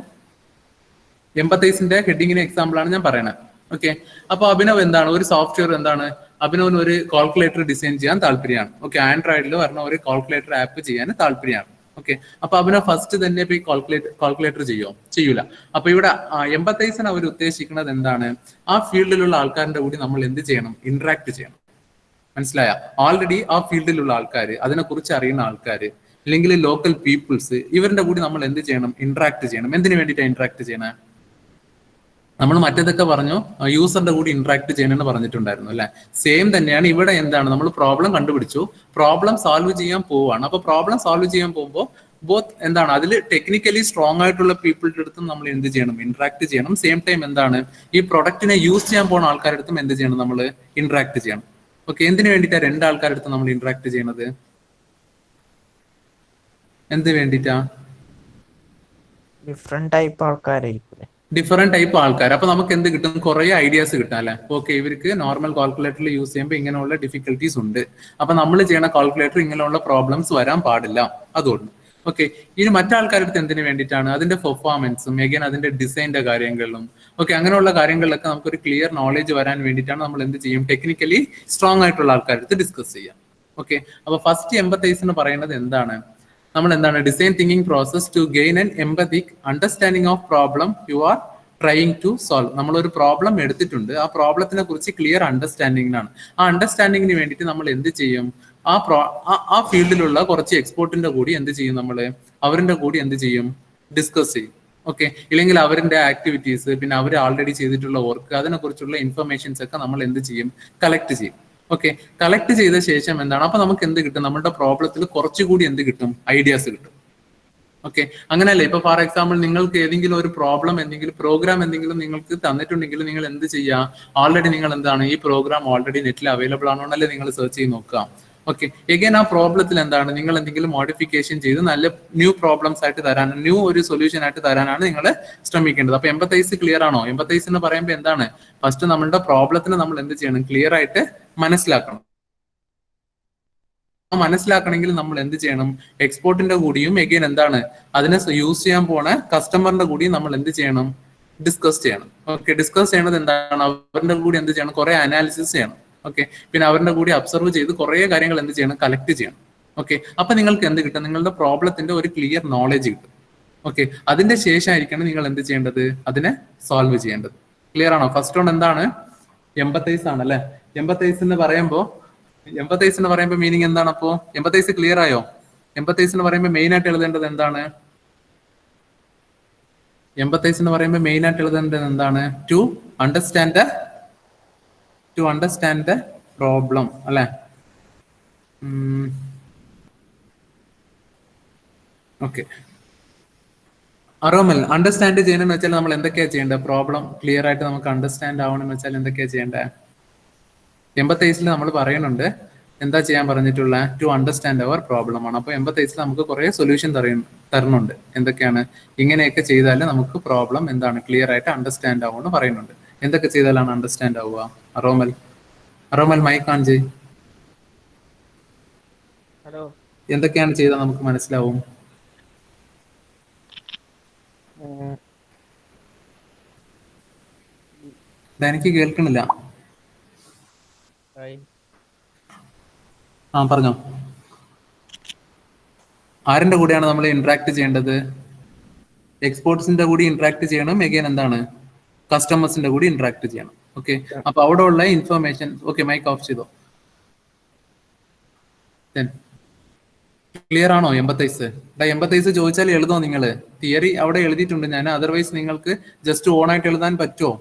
എംപത്തൈസിന്റെ ഹെഡിങ്ങിന് എക്സാമ്പിൾ ആണ് ഞാൻ പറയുന്നത്. ഓക്കെ, അപ്പൊ അഭിനവ് എന്താണ്? ഒരു സോഫ്റ്റ്വെയർ എന്താണ്? അഭിനവിന് ഒരു കാൽക്കുലേറ്റർ ഡിസൈൻ ചെയ്യാൻ താല്പര്യമാണ്. ഓക്കെ, ആൻഡ്രോയിഡിൽ പറഞ്ഞ ഒരു കാൽക്കുലേറ്റർ ആപ്പ് ചെയ്യാൻ താല്പര്യമാണ്. ഓക്കെ, അപ്പൊ അഭിനവ് ഫസ്റ്റ് തന്നെ പോയി കാൽക്കുലേറ്റർ ചെയ്യൂല. അപ്പൊ ഇവിടെ എംപത്തൈസിന് അവർ ഉദ്ദേശിക്കുന്നത് എന്താണ്? ആ ഫീൽഡിലുള്ള ആൾക്കാരുടെ കൂടി നമ്മൾ എന്ത് ചെയ്യണം? ഇന്ററാക്ട് ചെയ്യണം. മനസ്സിലായ? ഓൾറെഡി ആ ഫീൽഡിലുള്ള ആൾക്കാർ, അതിനെക്കുറിച്ച് അറിയുന്ന ആൾക്കാർ, അല്ലെങ്കിൽ ലോക്കൽ പീപ്പിൾസ്, ഇവരുടെ കൂടി നമ്മൾ എന്ത് ചെയ്യണം? ഇന്ററാക്ട് ചെയ്യണം. എന്തിനു വേണ്ടിയിട്ടാണ് ഇന്ററാക്ട് ചെയ്യണേ? നമ്മൾ മറ്റേതൊക്കെ പറഞ്ഞു, യൂസറിന്റെ കൂടി ഇന്ററാക്ട് ചെയ്യണമെന്ന് പറഞ്ഞിട്ടുണ്ടായിരുന്നു അല്ലെ? സെയിം തന്നെയാണ് ഇവിടെ. എന്താണ്? നമ്മൾ പ്രോബ്ലം കണ്ടുപിടിച്ചു, പ്രോബ്ലം സോൾവ് ചെയ്യാൻ പോവുകയാണ്. അപ്പൊ പ്രോബ്ലം സോൾവ് ചെയ്യാൻ പോകുമ്പോൾ ബോത്ത് എന്താണ്? അതിൽ ടെക്നിക്കലി സ്ട്രോങ് ആയിട്ടുള്ള പീപ്പിളുടെ അടുത്തും നമ്മൾ എന്ത് ചെയ്യണം? ഇന്ററാക്ട് ചെയ്യണം. സെയിം ടൈം എന്താണ്? ഈ പ്രൊഡക്റ്റിനെ യൂസ് ചെയ്യാൻ പോകുന്ന ആൾക്കാരുടെ അടുത്തും എന്ത് ചെയ്യണം? നമ്മൾ ഇന്ററാക്ട് ചെയ്യണം. ഓക്കെ, എന്തിനു വേണ്ടിയിട്ടാണ് രണ്ടാൾക്കാരുടെ അടുത്ത് നമ്മൾ ഇന്ററാക്ട് ചെയ്യണത്? എന്ത് വേണ്ടിയിട്ടാ? ഡിഫറെന്റ് ടൈപ്പ് ആൾക്കാരായിരിക്കും. ഡിഫറെന്റ് ടൈപ്പ് ആൾക്കാർ. അപ്പൊ നമുക്ക് എന്ത് കിട്ടും? കുറെ ഐഡിയാസ് കിട്ടാം അല്ലെ? ഓക്കെ, ഇവർക്ക് നോർമൽ കാൽക്കുലേറ്ററിൽ യൂസ് ചെയ്യുമ്പോൾ ഇങ്ങനെയുള്ള ഡിഫിക്കൽട്ടീസ് ഉണ്ട്. അപ്പൊ നമ്മൾ ചെയ്യുന്ന കാൽക്കുലേറ്റർ ഇങ്ങനെയുള്ള പ്രോബ്ലംസ് വരാൻ പാടില്ല, അതുകൊണ്ട്. ഓക്കെ, ഇനി മറ്റാൾക്കാരുടെ അടുത്ത് എന്തിനു വേണ്ടിയിട്ടാണ്? അതിന്റെ പെർഫോമൻസും എഗൈൻ അതിന്റെ ഡിസൈൻ്റെ കാര്യങ്ങളിലും ഓക്കെ അങ്ങനെയുള്ള കാര്യങ്ങളിലൊക്കെ നമുക്കൊരു ക്ലിയർ നോളേജ് വരാൻ വേണ്ടിയിട്ടാണ് നമ്മൾ എന്ത് ചെയ്യും? ടെക്നിക്കലി സ്ട്രോങ് ആയിട്ടുള്ള ആൾക്കാരുടെ അടുത്ത് ഡിസ്കസ് ചെയ്യാം. ഓക്കെ, അപ്പൊ ഫസ്റ്റ് എംപത്തൈസ് എന്ന് പറയുന്നത് എന്താണ്? നമ്മൾ എന്താണ്? Design thinking process to gain an empathic understanding of problem you are trying to solve. നമ്മളൊരു പ്രോബ്ലം എടുത്തിട്ടുണ്ട്, ആ പ്രോബ്ലത്തിനെ കുറിച്ച് ക്ലിയർ അണ്ടർസ്റ്റാൻഡിങ്ങിനാണ്. ആ അണ്ടർസ്റ്റാൻഡിങ്ങിന് വേണ്ടിയിട്ട് നമ്മൾ എന്ത് ചെയ്യും? ആ ഫീൽഡിലുള്ള കുറച്ച് എക്സ്പേർട്ടിന്റെ കൂടി എന്ത് ചെയ്യും? നമ്മൾ അവരുടെ കൂടി എന്ത് ചെയ്യും? ഡിസ്കസ് ചെയ്യും. ഓക്കെ, ഇല്ലെങ്കിൽ അവരുടെ ആക്ടിവിറ്റീസ്, പിന്നെ അവർ ആൾറെഡി ചെയ്തിട്ടുള്ള വർക്ക്, അതിനെ കുറിച്ചുള്ള ഇൻഫർമേഷൻസ് ഒക്കെ നമ്മൾ എന്ത് ചെയ്യും? കളക്ട് ചെയ്യും. ഓക്കെ, കളക്ട് ചെയ്ത ശേഷം എന്താണ്? അപ്പൊ നമുക്ക് എന്ത് കിട്ടും? നമ്മുടെ പ്രോബ്ലത്തിൽ കുറച്ചുകൂടി എന്ത് കിട്ടും? ഐഡിയാസ് കിട്ടും. ഓക്കെ, അങ്ങനെയല്ലേ? ഇപ്പൊ ഫോർ എക്സാമ്പിൾ നിങ്ങൾക്ക് ഏതെങ്കിലും ഒരു പ്രോബ്ലം, എന്തെങ്കിലും പ്രോഗ്രാം എന്തെങ്കിലും നിങ്ങൾക്ക് തന്നിട്ടുണ്ടെങ്കിൽ നിങ്ങൾ എന്ത് ചെയ്യുക? ഓൾറെഡി നിങ്ങൾ എന്താണ്? ഈ പ്രോഗ്രാം ഓൾറെഡി നെറ്റിൽ അവൈലബിൾ ആണോ എന്നല്ലേ നിങ്ങൾ സെർച്ച് ചെയ്ത് നോക്കുക. ഓക്കെ, എഗൈൻ ആ പ്രോബ്ലത്തിൽ എന്താണ്? നിങ്ങൾ എന്തെങ്കിലും മോഡിഫിക്കേഷൻ ചെയ്ത് നല്ല ന്യൂ പ്രോബ്ലംസ് ആയിട്ട് തരാനാണ്, ന്യൂ ഒരു സൊല്യൂഷൻ ആയിട്ട് തരാനാണ് നിങ്ങൾ ശ്രമിക്കേണ്ടത്. അപ്പൊ എംപത്തൈസ് ക്ലിയർ ആണോ? എംപത്തൈസ് എന്ന് പറയുമ്പോൾ എന്താണ്? ഫസ്റ്റ് നമ്മളുടെ പ്രോബ്ലത്തിന് നമ്മൾ എന്ത് ചെയ്യണം? ക്ലിയർ ആയിട്ട് മനസ്സിലാക്കണം. മനസ്സിലാക്കണമെങ്കിൽ നമ്മൾ എന്ത് ചെയ്യണം? എക്സ്പോർട്ടിന്റെ കൂടിയും എഗെയിൻ എന്താണ്? അതിനെ യൂസ് ചെയ്യാൻ പോണ കസ്റ്റമറിന്റെ കൂടിയും നമ്മൾ എന്ത് ചെയ്യണം? ഡിസ്കസ് ചെയ്യണം. ഓക്കെ, ഡിസ്കസ് ചെയ്യണത് എന്താണ്? അവരുടെ കൂടി എന്ത് ചെയ്യണം? കുറെ അനാലിസിസ് ചെയ്യണം. ഓക്കെ, പിന്നെ അവരുടെ കൂടി അബ്സർവ് ചെയ്ത് കുറെ കാര്യങ്ങൾ എന്ത് ചെയ്യണം? കളക്ട് ചെയ്യണം. ഓക്കെ, അപ്പൊ നിങ്ങൾക്ക് എന്ത് കിട്ടും? നിങ്ങളുടെ പ്രോബ്ലത്തിന്റെ ഒരു ക്ലിയർ നോളജ് കിട്ടും. ഓക്കെ, അതിന്റെ ശേഷമായിരിക്കണം നിങ്ങൾ എന്ത് ചെയ്യേണ്ടത്? അതിനെ സോൾവ് ചെയ്യേണ്ടത്. ക്ലിയർ ആണോ? ഫസ്റ്റ് വൺ എന്താണ്? എംപത്തൈസ് ആണ് അല്ലെ? എംപത്തൈസ് എന്ന് പറയുമ്പോൾ മീനിങ് എന്താണ്? അപ്പോ എംപത്തൈസ് ക്ലിയർ ആയോ? എംപത്തൈസ് എന്ന് പറയുമ്പോൾ മെയിൻ ആയിട്ട് എഴുതേണ്ടത് എന്താണ്? എംപത്തൈസ് എന്ന് പറയുമ്പോൾ മെയിൻ ആയിട്ട് എഴുതേണ്ടത് എന്താണ്? ടു അണ്ടർസ്റ്റാൻഡ് ദ പ്രോബ്ലം അല്ലെ? ഓക്കെ, അറോമൽ അണ്ടർസ്റ്റാൻഡ് ചെയ്യണമെന്ന് വെച്ചാൽ നമ്മൾ എന്തൊക്കെയാ ചെയ്യേണ്ടത്? പ്രോബ്ലം ക്ലിയർ ആയിട്ട് നമുക്ക് അണ്ടർസ്റ്റാൻഡ് ആവണമെന്ന് വെച്ചാൽ എന്തൊക്കെയാ ചെയ്യേണ്ടത്? എംപത്തൈസിൽ നമ്മൾ പറയുന്നുണ്ട്, എന്താ ചെയ്യാൻ പറഞ്ഞിട്ടുള്ള? ടു അണ്ടർസ്റ്റാൻഡ് അവർ പ്രോബ്ലം ആണ്. അപ്പൊ എംപത്തൈസിൽ നമുക്ക് കുറെ സൊല്യൂഷൻ തരുന്നുണ്ട്. എന്തൊക്കെയാണ്? ഇങ്ങനെയൊക്കെ ചെയ്താൽ നമുക്ക് പ്രോബ്ലം എന്താണ്? ക്ലിയർ ആയിട്ട് അണ്ടർസ്റ്റാൻഡ് ആവുമെന്ന് പറയുന്നുണ്ട്. എന്തൊക്കെ ചെയ്താലാണ് അണ്ടർസ്റ്റാൻഡ് ആവുക? അറോമൽ മൈക്ക് ഓൺ ചെയ്. ഹലോ, എന്തൊക്കെയാണ് ചെയ്താൽ നമുക്ക് മനസ്സിലാവും? എനിക്ക് കേൾക്കണില്ല. പറഞ്ഞോ. ആരിന്റെ കൂടെയാണ് നമ്മൾ ഇന്ററാക്ട് ചെയ്യേണ്ടത്? എക്സ്പോർട്സിന്റെ കൂടി ഇന്ററാക്ട് ചെയ്യണം. എഗെയിൻ എന്താണ്, കസ്റ്റമേഴ്സിന്റെ കൂടി ഇന്ററാക്ട് ചെയ്യണം. ഓക്കെ, അപ്പൊ അവിടെ ഉള്ള ഇൻഫർമേഷൻ. ഓക്കെ, മൈക്ക് ഓഫ് ചെയ്തോ. ക്ലിയർ ആണോ? എംപത്തൈസ് എംപത്തൈസ് ചോദിച്ചാൽ എഴുതോ നിങ്ങൾ? തിയറി അവിടെ എഴുതിയിട്ടുണ്ട് ഞാൻ. അതർവൈസ് നിങ്ങൾക്ക് ജസ്റ്റ് ഓൺ ആയിട്ട് എഴുതാൻ പറ്റുമോ?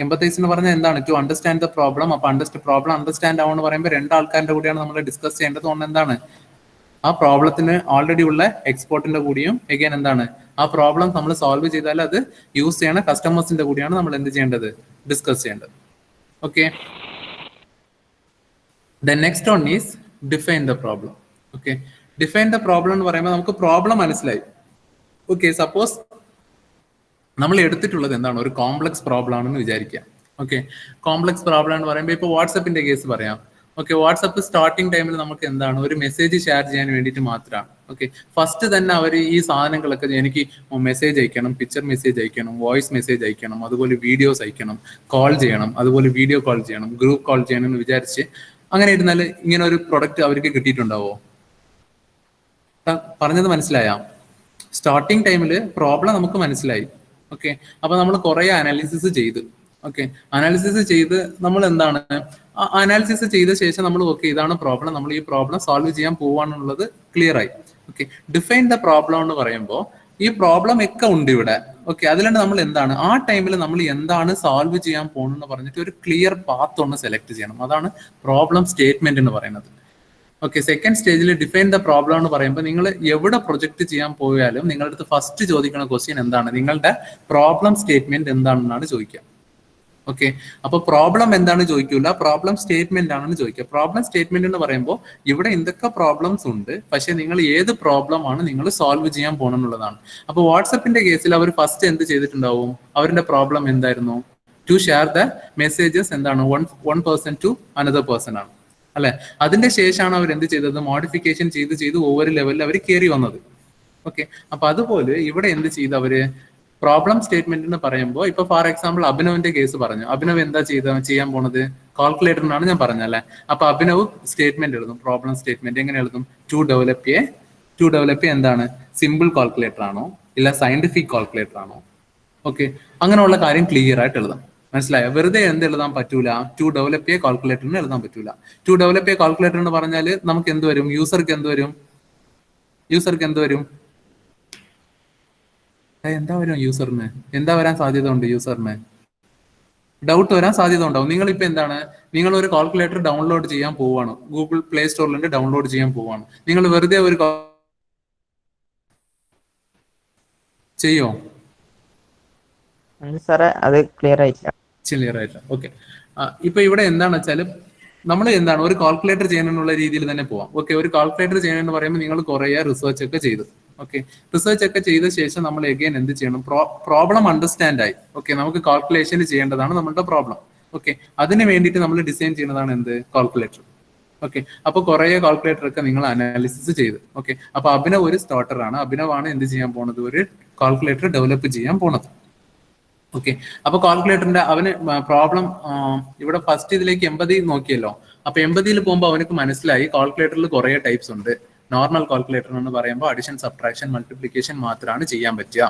എംപത്തൈസ് എന്ന് പറഞ്ഞാൽ എന്താണ്? To understand the problem. അപ്പൊ പ്രോബ്ലം അണ്ടർസ്റ്റാൻഡ് ആവുമെന്ന് പറയുമ്പോൾ രണ്ടാൾക്കാരുടെ കൂടിയാണ് നമ്മൾ ഡിസ്കസ് ചെയ്യേണ്ടത്. കൊണ്ട് എന്താണ്, ആ പ്രോബ്ലത്തിന് ഓൾറെഡി ഉള്ള എക്സ്പോർട്ടിന്റെ കൂടിയും എഗെയിൻ എന്താണ്, ആ പ്രോബ്ലം നമ്മൾ സോൾവ് ചെയ്താൽ അത് യൂസ് ചെയ്യണ കസ്റ്റമേഴ്സിന്റെ കൂടിയാണ് നമ്മൾ എന്ത് ചെയ്യേണ്ടത്, ഡിസ്കസ് ചെയ്യേണ്ടത്. Okay, the next one is define the problem. Okay, define the problem എന്ന് പറയുമ്പോൾ നമുക്ക് പ്രോബ്ലം മനസ്സിലായി. ഓക്കെ, സപ്പോസ് നമ്മൾ എടുത്തിട്ടുള്ളത് എന്താണ്, ഒരു കോംപ്ലക്സ് പ്രോബ്ലം ആണെന്ന് വിചാരിക്കാം. ഓക്കെ, കോംപ്ലക്സ് പ്രോബ്ലം എന്ന് പറയുമ്പോൾ ഇപ്പോൾ വാട്സപ്പിന്റെ കേസ് പറയാം. ഓക്കെ, വാട്സപ്പ് സ്റ്റാർട്ടിംഗ് ടൈമിൽ നമുക്ക് എന്താണ്, ഒരു മെസ്സേജ് ഷെയർ ചെയ്യാൻ വേണ്ടിയിട്ട് മാത്രമാണ്. ഓക്കെ, ഫസ്റ്റ് തന്നെ അവർ ഈ സാധനങ്ങളൊക്കെ, എനിക്ക് മെസ്സേജ് അയക്കണം, പിക്ചർ മെസ്സേജ് അയക്കണം, വോയിസ് മെസ്സേജ് അയക്കണം, അതുപോലെ വീഡിയോസ് അയക്കണം, കോൾ ചെയ്യണം, അതുപോലെ വീഡിയോ കോൾ ചെയ്യണം, ഗ്രൂപ്പ് കോൾ ചെയ്യണം എന്ന് വിചാരിച്ച് അങ്ങനെ ഇരുന്നാൽ ഇങ്ങനെ ഒരു പ്രൊഡക്റ്റ് അവർക്ക് കിട്ടിയിട്ടുണ്ടാവോ? പറഞ്ഞത് മനസ്സിലായ? സ്റ്റാർട്ടിംഗ് ടൈമിൽ പ്രോബ്ലം നമുക്ക് മനസ്സിലായി. ഓക്കെ, അപ്പൊ നമ്മൾ കുറെ അനാലിസിസ് ചെയ്ത്, ഓക്കെ, അനാലിസിസ് ചെയ്ത് നമ്മൾ എന്താണ്, അനാലിസിസ് ചെയ്ത ശേഷം നമ്മൾ ഓക്കെ ഇതാണ് പ്രോബ്ലം, നമ്മൾ ഈ പ്രോബ്ലം സോൾവ് ചെയ്യാൻ പോവാന്നുള്ളത് ക്ലിയർ ആയി. ഓക്കെ, ഡിഫൈൻ ദ പ്രോബ്ലം എന്ന് പറയുമ്പോൾ ഈ പ്രോബ്ലം ഒക്കെ ഉണ്ട് ഇവിടെ. ഓക്കെ, അതിലാണ് നമ്മൾ എന്താണ് ആ ടൈമിൽ നമ്മൾ എന്താണ് സോൾവ് ചെയ്യാൻ പോകുന്നത് പറഞ്ഞിട്ട് ഒരു ക്ലിയർ പാത്ത് ഒന്ന് സെലക്ട് ചെയ്യണം. അതാണ് പ്രോബ്ലം സ്റ്റേറ്റ്മെന്റ് എന്ന് പറയുന്നത്. ഓക്കെ, സെക്കൻഡ് സ്റ്റേജിൽ ഡിഫൈൻ ദ പ്രോബ്ലം എന്ന് പറയുമ്പോൾ നിങ്ങൾ എവിടെ പ്രൊജക്ട് ചെയ്യാൻ പോയാലും നിങ്ങളുടെ അടുത്ത് ഫസ്റ്റ് ചോദിക്കുന്ന ക്വസ്റ്റ്യൻ എന്താണ്, നിങ്ങളുടെ പ്രോബ്ലം സ്റ്റേറ്റ്മെന്റ് എന്താണെന്നാണ് ചോദിക്കുക. ഓക്കെ, അപ്പൊ പ്രോബ്ലം എന്താണ് ചോദിക്കൂല, പ്രോബ്ലം സ്റ്റേറ്റ്മെന്റ് ആണെന്ന് ചോദിക്കുക. പ്രോബ്ലം സ്റ്റേറ്റ്മെന്റ് എന്ന് പറയുമ്പോൾ ഇവിടെ എന്തൊക്കെ പ്രോബ്ലംസ് ഉണ്ട്, പക്ഷെ നിങ്ങൾ ഏത് പ്രോബ്ലം ആണ് നിങ്ങൾ സോൾവ് ചെയ്യാൻ പോകണമെന്നുള്ളതാണ്. അപ്പൊ വാട്സപ്പിന്റെ കേസിൽ അവർ ഫസ്റ്റ് എന്ത് ചെയ്തിട്ടുണ്ടാവും, അവരുടെ പ്രോബ്ലം എന്തായിരുന്നു, ടു ഷെയർ ദ മെസ്സേജസ് എന്താണ്, one person to another person ആണ് അല്ലെ. അതിന്റെ ശേഷമാണ് അവർ എന്ത് ചെയ്തത്, മോഡിഫിക്കേഷൻ ചെയ്ത് ഒவ்வொരു ലെവലിൽ അവർ കയറി വന്നത്. ഓക്കെ, അപ്പൊ അതുപോലെ ഇവിടെ എന്ത് ചെയ്ത് അവര് പ്രോബ്ലം സ്റ്റേറ്റ്മെന്റ് എന്ന് പറയുമ്പോൾ ഇപ്പൊ ഫോർ എക്സാമ്പിൾ അഭിനവിന്റെ കേസ് പറഞ്ഞു. അഭിനവ് എന്താ ചെയ്യാൻ പോണത്, കാൽക്കുലേറ്ററിനാണ് ഞാൻ പറഞ്ഞല്ലേ. അപ്പൊ അഭിനവ് സ്റ്റേറ്റ്മെന്റ് എഴുതും, പ്രോബ്ലം സ്റ്റേറ്റ്മെന്റ് എങ്ങനെ എഴുതും, ടു ഡെവലപ്പ് എ എന്താണ്, സിമ്പിൾ കാൽക്കുലേറ്റർ ആണോ ഇല്ല സയന്റിഫിക് കാൽക്കുലേറ്റർ ആണോ. ഓക്കെ, അങ്ങനെയുള്ള കാര്യം ക്ലിയർ ആയിട്ട് എഴുതാം. മനസ്സിലായോ? വെറുതെ എന്ത് എഴുതാൻ പറ്റൂല, ടു ഡെവലപ്പ് എ കാൽക്കുലേറ്ററിന് എഴുതാൻ പറ്റൂല. ടു ഡെവലപ്പ് എ കാൽക്കുലേറ്റർ എന്ന് പറഞ്ഞാൽ നമുക്ക് എന്ത് വരും, യൂസർക്ക് എന്ത് വരും, എന്താ വരും, യൂസറിന് എന്താ വരാൻ സാധ്യത ഉണ്ട്, യൂസറിന് ഡൗട്ട് വരാൻ സാധ്യത ഉണ്ടാവും. നിങ്ങളിപ്പോ എന്താണ്, നിങ്ങൾ ഒരു കാൽക്കുലേറ്റർ ഡൗൺലോഡ് ചെയ്യാൻ പോവാണ്, ഗൂഗിൾ പ്ലേ സ്റ്റോറിൽ ഡൗൺലോഡ് ചെയ്യാൻ പോവാണ്. നിങ്ങൾ വെറുതെ ഒരു ചെയ്യോ? സാറേ അത് ക്ലിയർ ആയിട്ടില്ല. ഓക്കെ, ഇപ്പൊ ഇവിടെ എന്താണെന്ന് വെച്ചാൽ നമ്മൾ എന്താണ് ഒരു കാൽക്കുലേറ്റർ ചെയ്യണമെന്നുള്ള രീതിയിൽ തന്നെ പോവാം. ഓക്കെ, ഒരു കാൽക്കുലേറ്റർ ചെയ്യണമെന്ന് പറയുമ്പോൾ നിങ്ങൾ കുറെ റിസർച്ച് ഒക്കെ ചെയ്തു. ഓക്കെ, റിസർച്ച് ഒക്കെ ചെയ്ത ശേഷം നമ്മൾ എഗെയിൻ എന്ത് ചെയ്യണം, പ്രോബ്ലം അണ്ടർസ്റ്റാൻഡ് ആയി. ഓക്കെ, നമുക്ക് കാൽക്കുലേഷൻ ചെയ്യേണ്ടതാണ് നമ്മുടെ പ്രോബ്ലം. ഓക്കെ, അതിന് വേണ്ടിയിട്ട് നമ്മൾ ഡിസൈൻ ചെയ്യുന്നതാണ് എന്ത്, കാൽക്കുലേറ്റർ. ഓക്കെ, അപ്പൊ കുറെ കാൽക്കുലേറ്റർ ഒക്കെ നിങ്ങൾ അനാലിസിസ് ചെയ്ത്. ഓക്കെ, അപ്പൊ അഭിനവ് ഒരു സ്റ്റാർട്ടർ ആണ്, അഭിനവാണ് എന്ത് ചെയ്യാൻ പോണത്, ഒരു കാൽക്കുലേറ്റർ ഡെവലപ്പ് ചെയ്യാൻ പോണത്. ഓക്കെ, അപ്പൊ കാൽക്കുലേറ്ററിന്റെ അവന് പ്രോബ്ലം ഇവിടെ ഫസ്റ്റ് ഇതിലേക്ക് 80 നോക്കിയല്ലോ. അപ്പൊ 80 പോകുമ്പോൾ അവനക്ക് മനസ്സിലായി കാൽക്കുലേറ്ററിൽ കുറെ ടൈപ്സ് ഉണ്ട്. നോർമൽ കാൽക്കുലേറ്റർ എന്ന് പറയുമ്പോൾ അഡിഷൻ, സബ്ട്രാക്ഷൻ, മൾട്ടിപ്ലിക്കേഷൻ മാത്രമാണ് ചെയ്യാൻ പറ്റുക.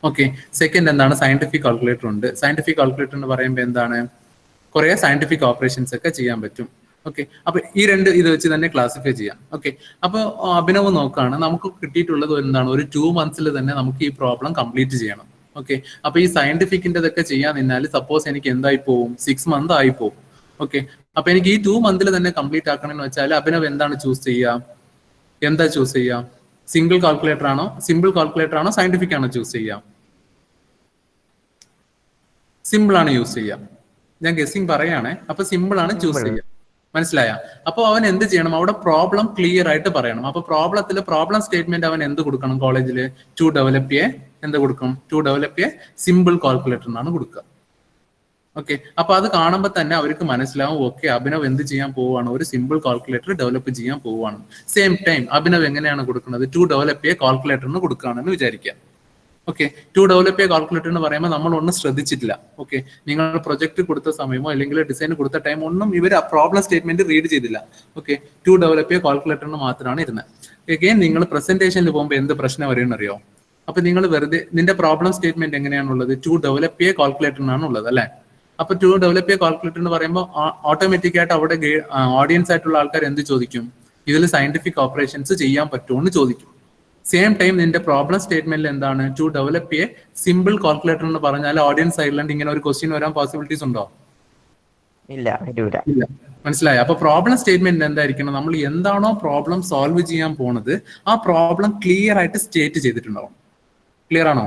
ഓക്കെ, സെക്കൻഡ് എന്താണ്, സയന്റിഫിക് കാൽക്കുലേറ്റർ ഉണ്ട്. സയന്റിഫിക് കാൽക്കുലേറ്റർ എന്ന് പറയുമ്പോൾ എന്താണ്, കുറെ സയന്റിഫിക് ഓപ്പറേഷൻസ് ഒക്കെ ചെയ്യാൻ പറ്റും. ഓക്കെ, അപ്പൊ ഈ രണ്ട് ഇത് വെച്ച് തന്നെ ക്ലാസിഫൈ ചെയ്യാം. ഓക്കെ, അപ്പൊ അഭിനവ് നോക്കാണ്, നമുക്ക് കിട്ടിയിട്ടുള്ളത് എന്താണ്, ഒരു 2 months തന്നെ നമുക്ക് ഈ പ്രോബ്ലം കംപ്ലീറ്റ് ചെയ്യണം. ഓക്കെ, അപ്പൊ ഈ സയന്റിഫിക്കിൻ്റെതൊക്കെ ചെയ്യാൻ നിന്നാൽ സപ്പോസ് എനിക്ക് എന്തായി പോവും, 6 months ആയി പോവും. ഓക്കെ, അപ്പൊ എനിക്ക് ഈ 2 months തന്നെ കംപ്ലീറ്റ് ആക്കണമെന്ന് വെച്ചാൽ അഭിനവ് എന്താണ് ചൂസ് ചെയ്യുക, സിംഗിൾ കാൽക്കുലേറ്റർ ആണോ, സിമ്പിൾ കാൽക്കുലേറ്റർ ആണോ, സയന്റിഫിക് ആണോ ചൂസ് ചെയ്യാം? സിമ്പിൾ ആണ് യൂസ് ചെയ്യാം. ഞാൻ ഗസ്സിംഗ് പറയാണേ. അപ്പൊ സിമ്പിൾ ആണ് ചൂസ് ചെയ്യുക. മനസ്സിലായ? അപ്പൊ അവൻ എന്ത് ചെയ്യണം, അവിടെ പ്രോബ്ലം ക്ലിയർ ആയിട്ട് പറയണം. അപ്പൊ പ്രോബ്ലം സ്റ്റേറ്റ്മെന്റ് അവൻ എന്ത് കൊടുക്കണം കോളേജിൽ, ടു ഡെവലപ്പ് എ എന്ത് കൊടുക്കും, to develop a simple calculator എന്നാണ് കൊടുക്കുക. ഓക്കെ, അപ്പൊ അത് കാണുമ്പോൾ തന്നെ അവർക്ക് മനസ്സിലാവും, ഓക്കെ അഭിനവ് എന്ത് ചെയ്യാൻ പോവുകയാണ്, ഒരു സിമ്പിൾ കാൽക്കുലേറ്റർ ഡെവലപ്പ് ചെയ്യാൻ പോവുകയാണ്. സെയിം ടൈം അഭിനവ് എങ്ങനെയാണ് കൊടുക്കുന്നത്, ടു ഡെവലപ്പ് എ കാൽക്കുലേറ്ററിന് കൊടുക്കുകയാണെന്ന് വിചാരിക്കാം. Okay, to develop a calculator എന്ന് പറയുമ്പോൾ നമ്മൾ ഒന്നും ശ്രദ്ധിച്ചിട്ടില്ല. ഓക്കെ, നിങ്ങൾ പ്രൊജക്ട് കൊടുത്ത സമയമോ അല്ലെങ്കിൽ ഡിസൈൻ കൊടുത്ത ടൈം ഒന്നും ഇവർ പ്രോബ്ലം സ്റ്റേറ്റ്മെന്റ് റീഡ് ചെയ്തില്ല. ഓക്കെ, ടു ഡെവലപ്പ് എ കാൽക്കുലേറ്ററിന് മാത്രമാണ് ഇരുന്നത്. ഓക്കെ, നിങ്ങൾ പ്രസന്റേഷനിൽ പോകുമ്പോൾ എന്ത് പ്രശ്നം വരുമെന്നറിയോ? അപ്പൊ നിങ്ങൾ വെറുതെ നിന്റെ പ്രോബ്ലം സ്റ്റേറ്റ്മെന്റ് എങ്ങനെയാണുള്ളത്? ടു ഡെവലപ്പ് എ കാൽക്കുലേറ്ററിനാണ് ഉള്ളത് അല്ലെ? അപ്പൊ ടു ഡെവലപ്പ് എ കാൽക്കുലേറ്റർ എന്ന് പറയുമ്പോൾ ഓട്ടോമാറ്റിക് ആയിട്ട് അവിടെ ഓഡിയൻസ് ആയിട്ടുള്ള ആൾക്കാർ എന്ത് ചോദിക്കും? ഇതിൽ സയന്റിഫിക് ഓപ്പറേഷൻസ് ചെയ്യാൻ പറ്റുമോ എന്ന് ചോദിക്കും. സെയിം ടൈം നിന്റെ പ്രോബ്ലം സ്റ്റേറ്റ്മെന്റിൽ എന്താണ്? To develop a simple calculator എന്ന് പറഞ്ഞാൽ ഓഡിയൻസ് സൈഡിലുണ്ട് ഇങ്ങനെ ഒരു ക്വസ്റ്റ്യൻ വരാൻ പോസിബിലിറ്റീസ് ഉണ്ടോ? ഇല്ല, വരൂല. ഇല്ല. മനസ്സിലായോ? അപ്പൊ പ്രോബ്ലം സ്റ്റേറ്റ്മെന്റ് എന്തായിരിക്കണം? നമ്മൾ എന്താണോ പ്രോബ്ലം സോൾവ് ചെയ്യാൻ പോണത് ആ പ്രോബ്ലം ക്ലിയർ ആയിട്ട് സ്റ്റേറ്റ് ചെയ്തിട്ടുണ്ടാവും. ക്ലിയർ ആണോ?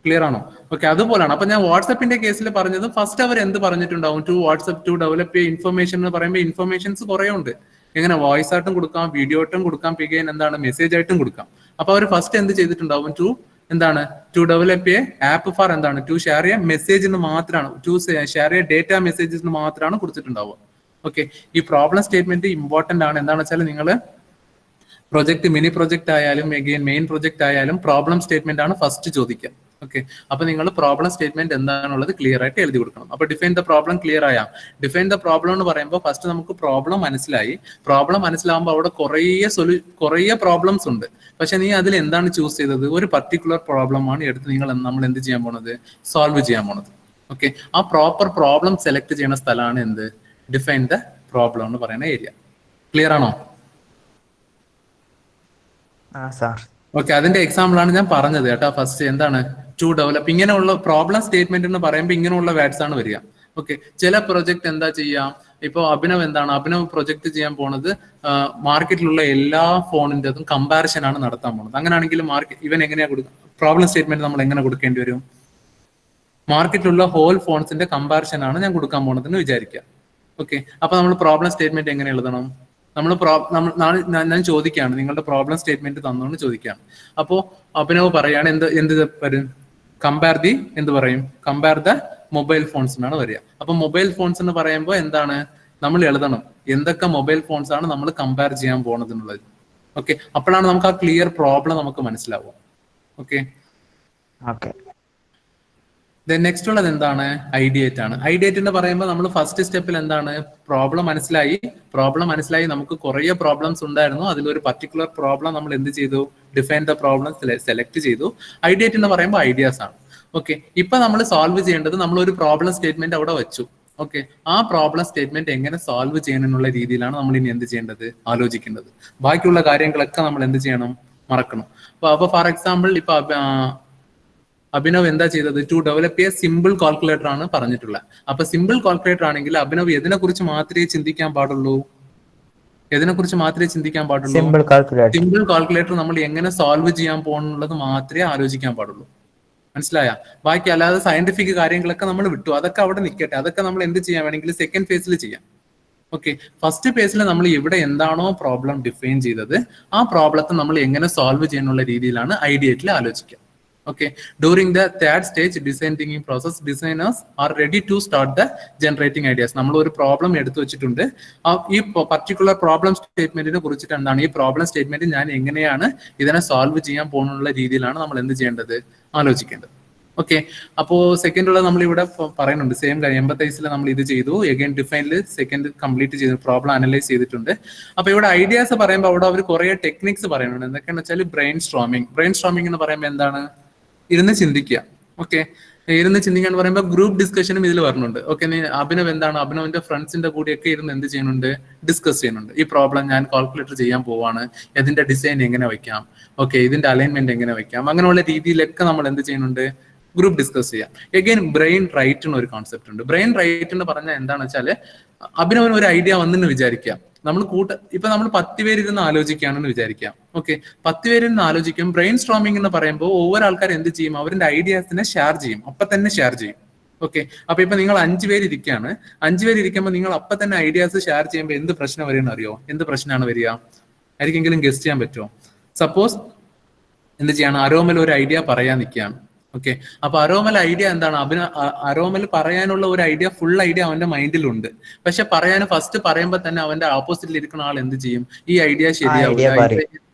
ക്ലിയർ ആണോ? ഓക്കെ, അതുപോലാണ്. അപ്പൊ ഞാൻ വാട്സപ്പിന്റെ കേസിൽ പറഞ്ഞത് ഫസ്റ്റ് അവർ എന്ത് പറഞ്ഞിട്ടുണ്ടാവും? വാട്സ്ആപ്പ് ടു ഡെവലപ്പ് ഇൻഫർമേഷൻ എന്ന് പറയുമ്പോൾ ഇൻഫർമേഷൻസ് കുറെ ഉണ്ട്. എങ്ങനെ വോയിസ് ആയിട്ടും കൊടുക്കാം, വീഡിയോ ആയിട്ടും കൊടുക്കാം, പിന്നെ എന്താണ് മെസ്സേജ് ആയിട്ടും കൊടുക്കാം. അപ്പൊ അവർ ഫസ്റ്റ് എന്ത് ചെയ്തിട്ടുണ്ടാവും? To develop a app for എന്താണ്? ടു ഷെയർ എ മെസ്സേജിന് മാത്രമാണ്, ടു ഷെയർ എ ഡേറ്റ മെസ്സേജസിന് മാത്രമാണ് കൊടുത്തിട്ടുണ്ടാവുക. ഓക്കെ, ഈ പ്രോബ്ലം സ്റ്റേറ്റ്മെന്റ് ഇമ്പോർട്ടന്റ് ആണ്. എന്താണെന്ന് വെച്ചാൽ നിങ്ങൾ പ്രൊജക്ട് മിനി പ്രൊജക്ട് ആയാലും മെയിൻ പ്രൊജക്ട് ആയാലും പ്രോബ്ലം സ്റ്റേറ്റ്മെന്റ് ആണ് ഫസ്റ്റ് ചോദിക്കുക. ഓക്കെ, അപ്പൊ നിങ്ങൾ പ്രോബ്ലം സ്റ്റേറ്റ്മെന്റ് എന്താണുള്ളത് ക്ലിയർ ആയിട്ട് എഴുതി കൊടുക്കണം. അപ്പൊ ഡിഫൈൻ ദ പ്രോബ്ലം ക്ലിയർ ആയ ഡിഫൈൻ ദ പ്രോബ്ലം എന്ന് പറയുമ്പോൾ ഫസ്റ്റ് നമുക്ക് പ്രോബ്ലം മനസ്സിലായി. പ്രോബ്ലം മനസ്സിലാകുമ്പോൾ അവിടെ കുറേ പ്രോബ്ലംസ് ഉണ്ട്. പക്ഷെ നീ അതിൽ എന്താണ് ചൂസ് ചെയ്തത്? ഒരു പർട്ടിക്കുലർ പ്രോബ്ലം ആണ് എടുത്ത് നമ്മൾ എന്ത് ചെയ്യാൻ പോണത്? സോൾവ് ചെയ്യാൻ പോണത്. ഓക്കെ, ആ പ്രോപ്പർ പ്രോബ്ലം സെലക്ട് ചെയ്യുന്ന സ്ഥലമാണ് എന്ത്? ഡിഫൈൻ ദ പ്രോബ്ലം എന്ന് പറയുന്ന ഏരിയ. ക്ലിയർ ആണോ? ഓക്കെ, അതിന്റെ എക്സാമ്പിൾ ആണ് ഞാൻ പറഞ്ഞത് കേട്ടോ. ഫസ്റ്റ് എന്താണ്? To develop. ഇങ്ങനെയുള്ള പ്രോബ്ലം സ്റ്റേറ്റ്മെന്റ് എന്ന് പറയുമ്പോൾ ഇങ്ങനെയുള്ള വേർഡ്സ് ആണ് വരിക. ഓക്കെ, ചില പ്രൊജക്ട് എന്താ ചെയ്യാം? ഇപ്പൊ അഭിനവ് പ്രൊജക്ട് ചെയ്യാൻ പോണത് മാർക്കറ്റിലുള്ള എല്ലാ ഫോണിന്റെ അതും കമ്പാരിസൺ ആണ് നടത്താൻ പോണത്. അങ്ങനെയാണെങ്കിൽ ഇവൻ എങ്ങനെയാ കൊടുക്കുക? പ്രോബ്ലം സ്റ്റേറ്റ്മെന്റ് നമ്മൾ എങ്ങനെ കൊടുക്കേണ്ടി വരും? മാർക്കറ്റിലുള്ള ഹോൾ ഫോൺസിന്റെ കമ്പാരിസൺ ആണ് ഞാൻ കൊടുക്കാൻ പോണതെന്ന് വിചാരിക്കുക. ഓക്കെ, അപ്പൊ നമ്മൾ പ്രോബ്ലം സ്റ്റേറ്റ്മെന്റ് എങ്ങനെ എഴുതണം? ഞാൻ ചോദിക്കുകയാണ്, നിങ്ങളുടെ പ്രോബ്ലം സ്റ്റേറ്റ്മെന്റ് തന്നോന്ന് ചോദിക്കുകയാണ്. അപ്പോ അഭിനവ് പറയാണ് എന്ത് വരും? കമ്പയർ ദ മൊബൈൽ ഫോൺസ് എന്നാണ് വരിക. അപ്പൊ മൊബൈൽ ഫോൺസ് എന്ന് പറയുമ്പോൾ എന്താണ്? നമ്മൾ എഴുതണം എന്തൊക്കെ മൊബൈൽ ഫോൺസ് ആണ് നമ്മൾ കമ്പയർ ചെയ്യാൻ പോണത് എന്നുള്ളത്. ഓക്കെ, അപ്പോഴാണ് നമുക്ക് ആ ക്ലിയർ പ്രോബ്ലം നമുക്ക് മനസ്സിലാവുക. ഓക്കെ, നെക്സ്റ്റ് ഉള്ളത് എന്താണ്? ഐഡിയേറ്റ് ആണ്. ഐഡിയേറ്റ് എന്ന് പറയുമ്പോൾ നമ്മൾ ഫസ്റ്റ് സ്റ്റെപ്പിൽ എന്താണ്? പ്രോബ്ലം മനസ്സിലായി നമുക്ക് കുറേ പ്രോബ്ലംസ് ഉണ്ടായിരുന്നു. അതിലൊരു പർട്ടിക്കുലർ പ്രോബ്ലം നമ്മൾ എന്ത് ചെയ്തു? ഡിഫൈൻ ദ പ്രോബ്ലം സെലക്ട് ചെയ്തു. ഐഡിയേറ്റ് എന്ന് പറയുമ്പോൾ ഐഡിയാസ് ആണ്. ഓക്കെ, ഇപ്പൊ നമ്മൾ സോൾവ് ചെയ്യേണ്ടത്, നമ്മൾ ഒരു പ്രോബ്ലം സ്റ്റേറ്റ്മെന്റ് അവിടെ വെച്ചു. ഓക്കെ, ആ പ്രോബ്ലം സ്റ്റേറ്റ്മെന്റ് എങ്ങനെ സോൾവ് ചെയ്യണമെന്നുള്ള രീതിയിലാണ് നമ്മൾ ഇനി എന്ത് ചെയ്യേണ്ടത്? ആലോചിക്കേണ്ടത്. ബാക്കിയുള്ള കാര്യങ്ങളൊക്കെ നമ്മൾ എന്ത് ചെയ്യണം? മറക്കണം. അപ്പൊ ഫോർ എക്സാമ്പിൾ ഇപ്പൊ അഭിനവ് എന്താ ചെയ്തത്? To develop a simple calculator ആണ് പറഞ്ഞിട്ടുള്ളത്. അപ്പൊ സിമ്പിൾ കാൽക്കുലേറ്റർ ആണെങ്കിൽ അഭിനവ് എതിനെ കുറിച്ച് മാത്രമേ ചിന്തിക്കാൻ പാടുള്ളൂ? സിമ്പിൾ കാൽക്കുലേറ്റർ നമ്മൾ എങ്ങനെ സോൾവ് ചെയ്യാൻ പോകുന്നുള്ളത് മാത്രമേ ആലോചിക്കാൻ പാടുള്ളൂ. മനസ്സിലായ? ബാക്കി അല്ലാതെ സയന്റിഫിക് കാര്യങ്ങളൊക്കെ നമ്മൾ വിട്ടു. അതൊക്കെ അവിടെ നിൽക്കട്ടെ. അതൊക്കെ നമ്മൾ എന്ത് ചെയ്യാൻ വേണമെങ്കിൽ സെക്കൻഡ് ഫേസിൽ ചെയ്യാം. ഓക്കെ, ഫസ്റ്റ് ഫേസിൽ നമ്മൾ ഇവിടെ എന്താണോ പ്രോബ്ലം ഡിഫൈൻ ചെയ്തത് ആ പ്രോബ്ലത്തെ നമ്മൾ എങ്ങനെ സോൾവ് ചെയ്യാനുള്ള രീതിയിലാണ് ഐഡിയേറ്റിൽ ആലോചിക്കുക. Okay, during the third stage design thinking process, designers are ready to start the generating ideas. നമ്മൾ ഒരു പ്രോബ്ലം എടുത്തു വെച്ചിട്ടുണ്ട്. ഈ പർട്ടിക്കുലർ പ്രോബ്ലം സ്റ്റേറ്റ്മെന്റിനെ കുറിച്ചിട്ട് എന്താണ്? ഈ പ്രോബ്ലം സ്റ്റേറ്റ്മെന്റ് ഞാൻ എങ്ങനെയാണ് ഇതിനെ സോൾവ് ചെയ്യാൻ പോകുന്നുള്ള രീതിയിലാണ് നമ്മൾ എന്ത് ചെയ്യേണ്ടത്? ആലോചിക്കേണ്ടത്. ഓക്കെ, അപ്പോ സെക്കൻഡ് ഉള്ള നമ്മൾ ഇവിടെ പറയുന്നുണ്ട് സെയിം കാര്യം. എംപത്തൈസിൽ നമ്മൾ ഇത് ചെയ്തു. എഗൈൻ ഡിഫൈനിൽ സെക്കൻഡ് കംപ്ലീറ്റ് ചെയ്തു, പ്രോബ്ലം അനലൈസ് ചെയ്തിട്ടുണ്ട്. അപ്പൊ ഇവിടെ ഐഡിയാസ് പറയുമ്പോൾ അവിടെ അവർ കുറെ ടെക്നിക്സ് പറയുന്നുണ്ട്. എന്തൊക്കെയാണെന്ന് വെച്ചാൽ ബ്രെയിൻ സ്ട്രോമിംഗ് എന്ന് പറയുമ്പോൾ എന്താണ്? ഇരുന്ന് ചിന്തിക്കുക. ഓക്കെ, ഇരുന്ന് ചിന്തിക്കുക എന്ന് പറയുമ്പോൾ ഗ്രൂപ്പ് ഡിസ്കഷനും ഇതിൽ വരുന്നുണ്ട്. ഓക്കെ, അഭിനവ് എന്താണ്? അഭിനവിന്റെ ഫ്രണ്ട്സിന്റെ കൂടെയൊക്കെ ഇരുന്ന് എന്ത് ചെയ്യുന്നുണ്ട്? ഡിസ്കസ് ചെയ്യുന്നുണ്ട്. ഈ പ്രോബ്ലം ഞാൻ കാൽക്കുലേറ്റർ ചെയ്യാൻ പോവാണ്, ഇതിന്റെ ഡിസൈൻ എങ്ങനെ വെക്കാം, ഓക്കെ, ഇതിന്റെ അലൈൻമെന്റ് എങ്ങനെ വെക്കാം, അങ്ങനെയുള്ള രീതിയിലൊക്കെ നമ്മൾ എന്ത് ചെയ്യുന്നുണ്ട്? ഗ്രൂപ്പ് ഡിസ്കസ് ചെയ്യാം. എഗെയിൻ ബ്രെയിൻ റൈറ്റ് എന്ന ഒരു കോൺസെപ്റ്റ് ഉണ്ട്. ബ്രെയിൻ റൈറ്റ് എന്ന് പറഞ്ഞാൽ എന്താണെന്ന് വെച്ചാൽ അഭിനവന് ഒരു ഐഡിയ വന്നെന്ന് വിചാരിക്കാം. ഇപ്പൊ നമ്മൾ 10 പേരിരുന്ന് ആലോചിക്കുകയാണെന്ന് വിചാരിക്കാം. ഓക്കെ, 10 പേരിരുന്ന് ആലോചിക്കും. ബ്രെയിൻ സ്ട്രോമിംഗ് എന്ന് പറയുമ്പോൾ ഓരോ ആൾക്കാർ എന്ത് ചെയ്യും? അവരുടെ ഐഡിയാസിനെ ഷെയർ ചെയ്യും, അപ്പൊ തന്നെ ഷെയർ ചെയ്യും. ഓക്കെ, അപ്പൊ ഇപ്പൊ നിങ്ങൾ 5 പേരിരിക്കുകയാണ്. 5 പേരിരിക്കുമ്പോൾ നിങ്ങൾ അപ്പൊ തന്നെ ഐഡിയാസ് ഷെയർ ചെയ്യുമ്പോൾ എന്ത് പ്രശ്നം വരുമെന്ന് അറിയോ? എന്ത് പ്രശ്നമാണ് വരിക? ആർക്കെങ്കിലും ഗസ്റ്റ് ചെയ്യാൻ പറ്റുമോ? സപ്പോസ് എന്ത് ചെയ്യാണ്? അരോമൽ ഒരു ഐഡിയ പറയാൻ നിൽക്കുകയാണ്. ഓക്കെ, അപ്പൊ അരോമൽ ഐഡിയ എന്താണ്? അരോമൽ പറയാനുള്ള ഒരു ഐഡിയ, ഫുൾ ഐഡിയ അവന്റെ മൈൻഡിലുണ്ട്. പക്ഷെ ഫസ്റ്റ് പറയുമ്പോൾ തന്നെ അവന്റെ ഓപ്പോസിറ്റിൽ ഇരിക്കുന്ന ആൾ എന്ത് ചെയ്യും? ഈ ഐഡിയ ശരിയാവില്ല,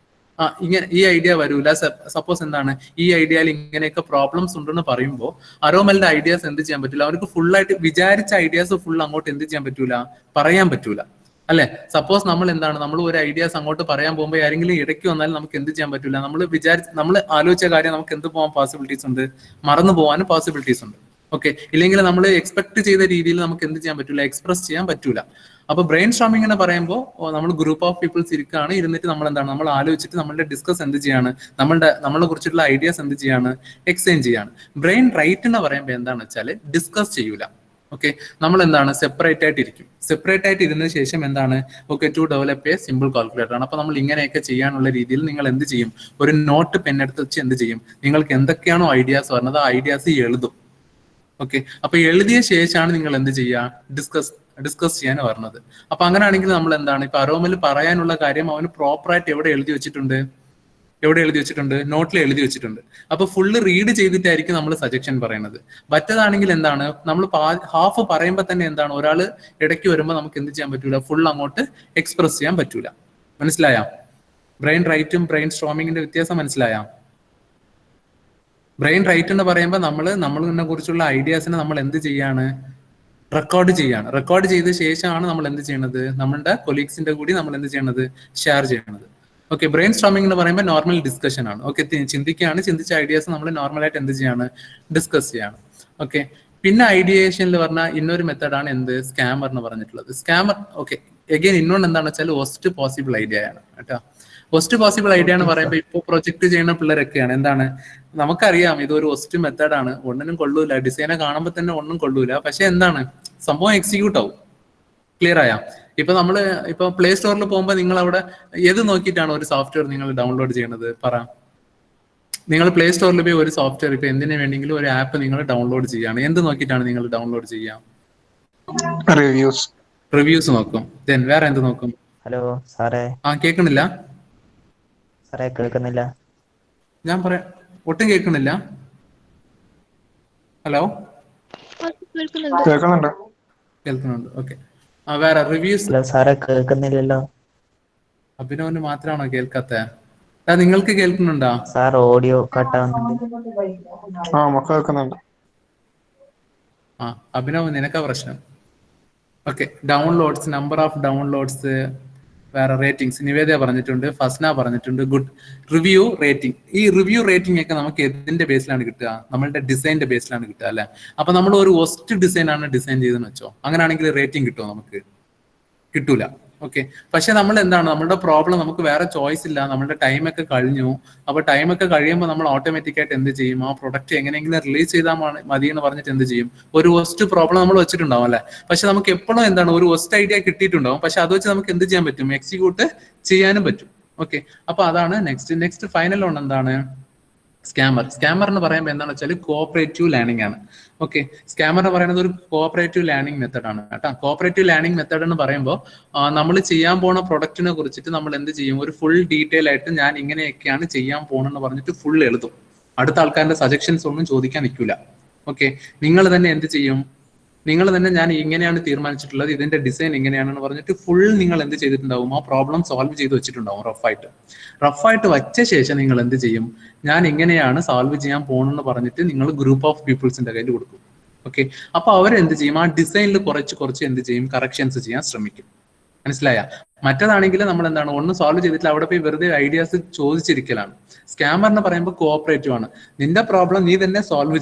ഇങ്ങനെ ഈ ഐഡിയ വരൂല. സപ്പോസ് എന്താണ് ഈ ഐഡിയയിൽ ഇങ്ങനെയൊക്കെ പ്രോബ്ലംസ് ഉണ്ടെന്ന് പറയുമ്പോൾ അരോമലിന്റെ ഐഡിയാസ് എന്ത് ചെയ്യാൻ പറ്റില്ല, അവർക്ക് ഫുൾ ആയിട്ട് വിചാരിച്ച ഐഡിയാസ് ഫുൾ അങ്ങോട്ട് എന്ത് ചെയ്യാൻ പറ്റൂല, പറയാൻ പറ്റൂല അല്ലെ. സപ്പോസ് നമ്മൾ ഒരു ഐഡിയാസ് അങ്ങോട്ട് പറയാൻ പോകുമ്പോൾ ആരെങ്കിലും ഇടയ്ക്ക് വന്നാലും നമുക്ക് എന്ത് ചെയ്യാൻ പറ്റൂല, നമ്മൾ ആലോചിച്ച കാര്യം നമുക്ക് എന്ത് പോകാൻ പോസിബിലിറ്റീസ് ഉണ്ട്, മറന്നു പോകാനും പോസിബിലിറ്റീസ് ഉണ്ട്. ഓക്കെ, ഇല്ലെങ്കിൽ നമ്മൾ എക്സ്പെക്ട് ചെയ്ത രീതിയിൽ നമുക്ക് എന്ത് ചെയ്യാൻ പറ്റൂല, എക്സ്പ്രസ് ചെയ്യാൻ പറ്റൂല. അപ്പൊ ബ്രെയിൻ സ്ട്രോമിംഗ് എന്ന് പറയുമ്പോൾ നമ്മൾ ഗ്രൂപ്പ് ഓഫ് പീപ്പിൾസ് ഇരുന്നിട്ട് നമ്മൾ ആലോചിച്ചിട്ട് നമ്മളുടെ ഡിസ്കസ് എന്ത് ചെയ്യാണ്, നമ്മളെ കുറിച്ചിട്ടുള്ള ഐഡിയാസ് എന്ത് ചെയ്യാണ്, എക്സ്ചേഞ്ച് ചെയ്യാണ്. ബ്രെയിൻ റൈറ്റ് എന്ന് പറയുമ്പോൾ എന്താണെന്ന് വെച്ചാൽ ഡിസ്കസ് ചെയ്യൂല. ഓക്കെ, നമ്മൾ സെപ്പറേറ്റ് ആയിട്ട് ഇരിക്കും. സെപ്പറേറ്റ് ആയിട്ട് ഇരുന്ന ശേഷം to develop a simple calculator ആണ്. അപ്പൊ നമ്മൾ ഇങ്ങനെയൊക്കെ ചെയ്യാനുള്ള രീതിയിൽ നിങ്ങൾ എന്ത് ചെയ്യും, ഒരു നോട്ട് പെൻ എടുത്ത് വെച്ച് എന്ത് ചെയ്യും, നിങ്ങൾക്ക് എന്തൊക്കെയാണോ ഐഡിയാസ് വരുന്നത് ആ ഐഡിയാസ് എഴുതും. ഓക്കെ, അപ്പൊ എഴുതിയ ശേഷമാണ് നിങ്ങൾ എന്ത് ചെയ്യുക, ഡിസ്കസ് ചെയ്യാൻ പറഞ്ഞത്. അപ്പൊ അങ്ങനെയാണെങ്കിൽ നമ്മൾ ഇപ്പൊ അരോമൽ പറയാനുള്ള കാര്യം അവന് പ്രോപ്പറായിട്ട് എവിടെ എഴുതി വെച്ചിട്ടുണ്ട്, നോട്ടിൽ എഴുതി വെച്ചിട്ടുണ്ട്. അപ്പൊ ഫുള്ള് റീഡ് ചെയ്തിട്ടായിരിക്കും നമ്മൾ സജഷൻ പറയുന്നത്. മറ്റേതാണെങ്കിൽ നമ്മൾ ഹാഫ് പറയുമ്പോൾ തന്നെ ഒരാള് ഇടയ്ക്ക് വരുമ്പോൾ നമുക്ക് എന്ത് ചെയ്യാൻ പറ്റൂല, ഫുൾ അങ്ങോട്ട് എക്സ്പ്രസ് ചെയ്യാൻ പറ്റൂല. മനസ്സിലായ? ബ്രെയിൻ റൈറ്റും ബ്രെയിൻ സ്ട്രോമിങ്ങിന്റെ വ്യത്യാസം മനസ്സിലായ? ബ്രെയിൻ റൈറ്റ് എന്ന് പറയുമ്പോൾ നമ്മളെ കുറിച്ചുള്ള ഐഡിയാസിനെ നമ്മൾ എന്ത് ചെയ്യാണ്, റെക്കോർഡ് ചെയ്ത ശേഷമാണ് നമ്മൾ എന്ത് ചെയ്യണത്, നമ്മളുടെ കൊലീഗ്സിന്റെ കൂടി നമ്മൾ എന്ത് ചെയ്യണത്, ഷെയർ ചെയ്യണത്. ഓക്കെ, ബ്രെയിൻ സ്ട്രോമിംഗ് എന്ന് പറയുമ്പോൾ നോർമൽ ഡിസ്കഷൻ ആണ്. ഓക്കെ, ചിന്തിച്ച ഐഡിയാസ് നമ്മൾ നോർമലായിട്ട് എന്ത് ചെയ്യാണ്, ഡിസ്കസ് ചെയ്യാണ്. ഓക്കെ, പിന്നെ ഐഡിയേഷനിൽ പറഞ്ഞാൽ ഇന്നൊരു മെത്തേഡാണ് സ്കാമർ എന്ന് പറഞ്ഞിട്ടുള്ളത്. സ്കാമർ ഓക്കെ എഗെയിൻ ഇന്നൊന്ന് എന്താണെന്ന് വെച്ചാൽ വോസ്റ്റ് പോസിബിൾ ഐഡിയ ആണ് കേട്ടോ. വോസ്റ്റ് പോസിബിൾ ഐഡിയ എന്ന് പറയുമ്പോൾ ഇപ്പോൾ പ്രൊജക്ട് ചെയ്യുന്ന പിള്ളേരൊക്കെയാണ് നമുക്കറിയാം ഇതൊരു വോസ്റ്റ് മെത്തേഡാണ്, ഒന്നിനും കൊള്ളൂല, ഡിസൈനെ കാണുമ്പോൾ തന്നെ ഒന്നും കൊള്ളൂല, പക്ഷെ സംഭവം എക്സിക്യൂട്ട് ആവും. ക്ലിയർ ആയാ? ഇപ്പൊ പ്ലേ സ്റ്റോറിൽ പോകുമ്പോൾ നിങ്ങൾ അവിടെ ഏത് നോക്കിയിട്ടാണ് ഒരു സോഫ്റ്റ്വെയർ നിങ്ങൾ ഡൗൺലോഡ് ചെയ്യണത്? പറ. നിങ്ങൾ പ്ലേ സ്റ്റോറിൽ പോയി ഒരു സോഫ്റ്റ്വെയർ ഇപ്പൊ എന്തിനു വേണമെങ്കിലും ഒരു ആപ്പ് നിങ്ങൾ ഡൗൺലോഡ് ചെയ്യാണ്, എന്ത് നോക്കിയിട്ടാണ് നിങ്ങൾ ഡൗൺലോഡ് ചെയ്യാം? റിവ്യൂസ് നോക്കും. ദെൻ വേറെ എന്ത് നോക്കും? ഹലോ സാറേ. കേൾക്കണില്ല സാറേ? കേൾക്കുന്നില്ല. ഞാൻ പറയാം, ഒട്ടും കേൾക്കണില്ല. ഹലോ, കേൾക്കുന്നുണ്ട്. ഓക്കെ, വേറെ റിവ്യൂസ്. സാറേ കേൾക്കുന്നില്ലല്ലോ. അഭിനവന് മാത്രമാണോ കേൾക്കാത്ത? നിങ്ങൾക്ക് കേൾക്കുന്നുണ്ടോ? സാർ ഓഡിയോ കട്ടാവുന്നുണ്ട്. അഭിനവ് നിനക്കാ പ്രശ്നം. Okay, downloads, number of downloads, വേറെ റേറ്റിംഗ്സ് നിവേദ പറഞ്ഞിട്ടുണ്ട്, ഫസ്ന പറഞ്ഞിട്ടുണ്ട്. ഗുഡ്. Review rating. ഈ റിവ്യൂ റേറ്റിംഗ് ഒക്കെ നമുക്ക് എന്തിന്റെ ബേസിലാണ് കിട്ടുക? നമ്മളുടെ ഡിസൈനിന്റെ ബേസിലാണ് കിട്ടുക അല്ലെ. അപ്പൊ നമ്മൾ ഒരു വോസ്റ്റ് ഡിസൈൻ ആണ് ഡിസൈൻ ചെയ്തെന്ന് വെച്ചോ, അങ്ങനെയാണെങ്കിൽ റേറ്റിംഗ് കിട്ടുമോ? നമുക്ക് കിട്ടൂല. ഓക്കെ, പക്ഷെ നമ്മളുടെ പ്രോബ്ലം, നമുക്ക് വേറെ ചോയ്സ് ഇല്ല, നമ്മളുടെ ടൈമൊക്കെ കഴിഞ്ഞു. അപ്പൊ ടൈമൊക്കെ കഴിയുമ്പോൾ നമ്മൾ ഓട്ടോമാറ്റിക് ആയിട്ട് എന്ത് ചെയ്യും, ആ പ്രൊഡക്റ്റ് എങ്ങനെയെങ്കിലും റിലീസ് ചെയ്താൽ മതി എന്ന് പറഞ്ഞിട്ട് എന്ത് ചെയ്യും, ഒരു വോസ്റ്റ് പ്രോബ്ലം നമ്മൾ വെച്ചിട്ടുണ്ടാവും അല്ലെ. പക്ഷെ നമുക്ക് എപ്പോഴും ഒരു വോസ്റ്റ് ഐഡിയ കിട്ടിയിട്ടുണ്ടാവും, പക്ഷെ അത് വെച്ച് നമുക്ക് എന്ത് ചെയ്യാൻ പറ്റും, എക്സിക്യൂട്ട് ചെയ്യാനും പറ്റും. ഓക്കെ, അപ്പൊ അതാണ് നെക്സ്റ്റ് ഫൈനൽ ഒന്ന് സ്കാമർ എന്ന് പറയുമ്പോൾ എന്താണെന്ന് വെച്ചാൽ കോഓപ്പറേറ്റീവ് ലേണിംഗ് ആണ്. ഓക്കെ, സ്കാമർ എന്ന് പറയുന്നത് ഒരു കോഓപ്പറേറ്റീവ് ലേണിംഗ് മെത്തേഡ് ആണ് കേട്ടോ. കോഓപ്പറേറ്റീവ് ലേണിംഗ് മെത്തേഡ് എന്ന് പറയുമ്പോൾ നമ്മൾ ചെയ്യാൻ പോണ പ്രൊഡക്റ്റിനെ കുറിച്ചിട്ട് നമ്മൾ എന്ത് ചെയ്യും, ഒരു ഫുൾ ഡീറ്റെയിൽ ആയിട്ട് ഞാൻ ഇങ്ങനെയൊക്കെയാണ് ചെയ്യാൻ പോണെന്ന് പറഞ്ഞിട്ട് ഫുൾ എഴുതും. അടുത്ത ആൾക്കാരുടെ സജഷൻസ് ഒന്നും ചോദിക്കാൻ നിൽക്കില്ല. ഓക്കെ, നിങ്ങൾ തന്നെ എന്ത് ചെയ്യും, ഞാൻ ഇങ്ങനെയാണ് തീരുമാനിച്ചിട്ടുള്ളത്, ഇതിന്റെ ഡിസൈൻ ഇങ്ങനെയാണെന്ന് പറഞ്ഞിട്ട് ഫുൾ നിങ്ങൾ എന്ത് ചെയ്തിട്ടുണ്ടാവും, ആ പ്രോബ്ലം സോൾവ് ചെയ്ത് വെച്ചിട്ടുണ്ടാവും റഫായിട്ട് വച്ച ശേഷം നിങ്ങൾ എന്ത് ചെയ്യും, ഞാൻ ഇങ്ങനെയാണ് സോൾവ് ചെയ്യാൻ പോണെന്ന് പറഞ്ഞിട്ട് നിങ്ങൾ ഗ്രൂപ്പ് ഓഫ് പീപ്പിൾസിന്റെ കയ്യിൽ കൊടുക്കും. ഓക്കെ, അപ്പൊ അവരെന്ത് ചെയ്യും, ആ ഡിസൈനിൽ കുറച്ച് എന്ത് ചെയ്യും, കറക്ഷൻസ് ചെയ്യാൻ ശ്രമിക്കും. മനസ്സിലായ? മറ്റേതാണെങ്കിൽ നമ്മൾ ഒന്നും സോൾവ് ചെയ്തിട്ടില്ല, അവിടെ പോയി വെറുതെ ഐഡിയാസ് ചോദിച്ചിരിക്കലാണ്. സ്കാമർ എന്ന് പറയുമ്പോൾ കോഓപ്പറേറ്റീവ് ആണ്. നിന്റെ പ്രോബ്ലം നീ തന്നെ സോൾവ്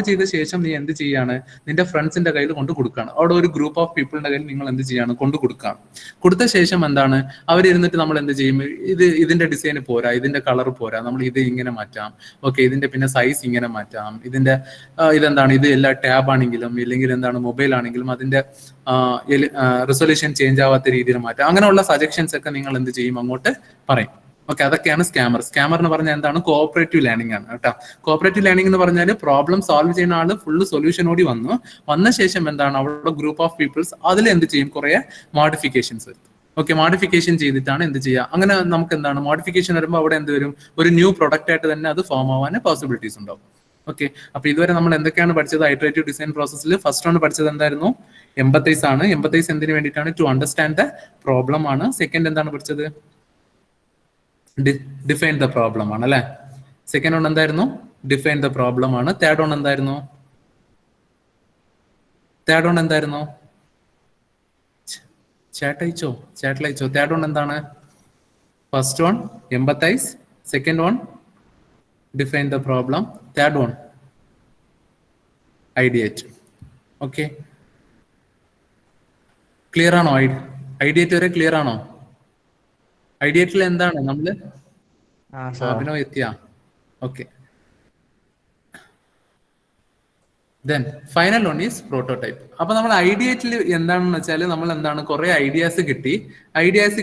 ചെയ്ത ശേഷം നീ എന്ത് ചെയ്യാണ്, നിന്റെ ഫ്രണ്ട്സിന്റെ കയ്യിൽ കൊണ്ട് കൊടുക്കുകയാണ്. അവിടെ ഒരു ഗ്രൂപ്പ് ഓഫ് പീപ്പിളിന്റെ കയ്യിൽ നിങ്ങൾ എന്ത് ചെയ്യാണ്, കൊണ്ട് കൊടുക്കുകയാണ്. കൊടുത്ത ശേഷം അവരിരുന്നിട്ട് നമ്മൾ എന്ത് ചെയ്യും, ഇതിന്റെ ഡിസൈൻ പോരാ, ഇതിന്റെ കളർ പോരാ, നമ്മൾ ഇത് ഇങ്ങനെ മാറ്റാം. ഓക്കെ, ഇതിന്റെ പിന്നെ സൈസ് ഇങ്ങനെ മാറ്റാം, ഇതിന്റെ ഇത് എല്ലാ ടാബ് ആണെങ്കിലും ഇല്ലെങ്കിൽ മൊബൈൽ ആണെങ്കിലും അതിന്റെ റെസൊല്യൂഷൻ ചേഞ്ച് ആവാത്ത രീതിയിൽ മാറ്റാം. അങ്ങനെയുള്ള സജഷൻസ് ഒക്കെ നിങ്ങൾ എന്ത് ചെയ്യും, അങ്ങോട്ട് പറയും. ഓക്കെ, അതൊക്കെയാണ് സ്കാമർ എന്ന് പറഞ്ഞാൽ കോഓപ്പറേറ്റീവ് ലേണിംഗ് ആണ് കേട്ടോ. കോഓപ്പറേറ്റീവ് ലേണിംഗ് എന്ന് പറഞ്ഞാൽ പ്രോബ്ലം സോൾവ് ചെയ്യുന്ന ആള് ഫുള്ള് സൊല്യൂഷനോടി വന്ന ശേഷം അവിടെ ഗ്രൂപ്പ് ഓഫ് പീപ്പിൾസ് അതിൽ എന്ത് ചെയ്യും, കുറെ മോഡിഫിക്കേഷൻസ്. ഓക്കെ, മോഡിഫിക്കേഷൻ ചെയ്തിട്ടാണ് എന്ത് ചെയ്യുക. അങ്ങനെ നമുക്ക് മോഡിഫിക്കേഷൻ വരുമ്പോൾ അവിടെ എന്ത് വരും, ഒരു ന്യൂ പ്രൊഡക്റ്റ് ആയിട്ട് തന്നെ അത് ഫോം ആവാൻ പോസിബിലിറ്റീസ് ഉണ്ടാവും. ഓക്കെ, അപ്പൊ ഇതുവരെ നമ്മൾ എന്തൊക്കെയാണ് പഠിച്ചത്? ഇറ്ററേറ്റീവ് ഡിസൈൻ പ്രോസസ്സിൽ ഫസ്റ്റ് ആണ് പഠിച്ചത് എന്തായിരുന്നു? എംപത്തൈസ് ആണ്. എംപത്തൈസ് എന്തിനു വേണ്ടിയിട്ടാണ്? ടു അണ്ടർസ്റ്റാൻഡ് ദ പ്രോബ്ലം ആണ്. സെക്കൻഡ് എന്താണ് പഠിച്ചത്? ഡിഫൈൻ ദ പ്രോബ്ലം ആണ് അല്ലെ. സെക്കൻഡ് വൺ എന്തായിരുന്നു? ഡിഫൈൻ ദ പ്രോബ്ലം ആണ്. തേർഡ് വൺ എന്തായിരുന്നു? ചേട്ടലയിച്ചോ. തേർഡ് വൺ എന്താണ്? First one empathise, second one define the problem, third one ideate. Okay, clear ആണോ? ഐഡിയേറ്റ് വരെ ക്ലിയർ ആണോ? ഐഡിയേറ്റിൽ എന്താണ് നമ്മള് അഭിനവ് എത്തിയ? Okay, then final one is prototype. അപ്പൊ നമ്മൾ ഐഡിയേറ്റിൽ എന്താണെന്ന് വെച്ചാൽ നമ്മൾ എന്താണ് കുറെ ഐഡിയാസ്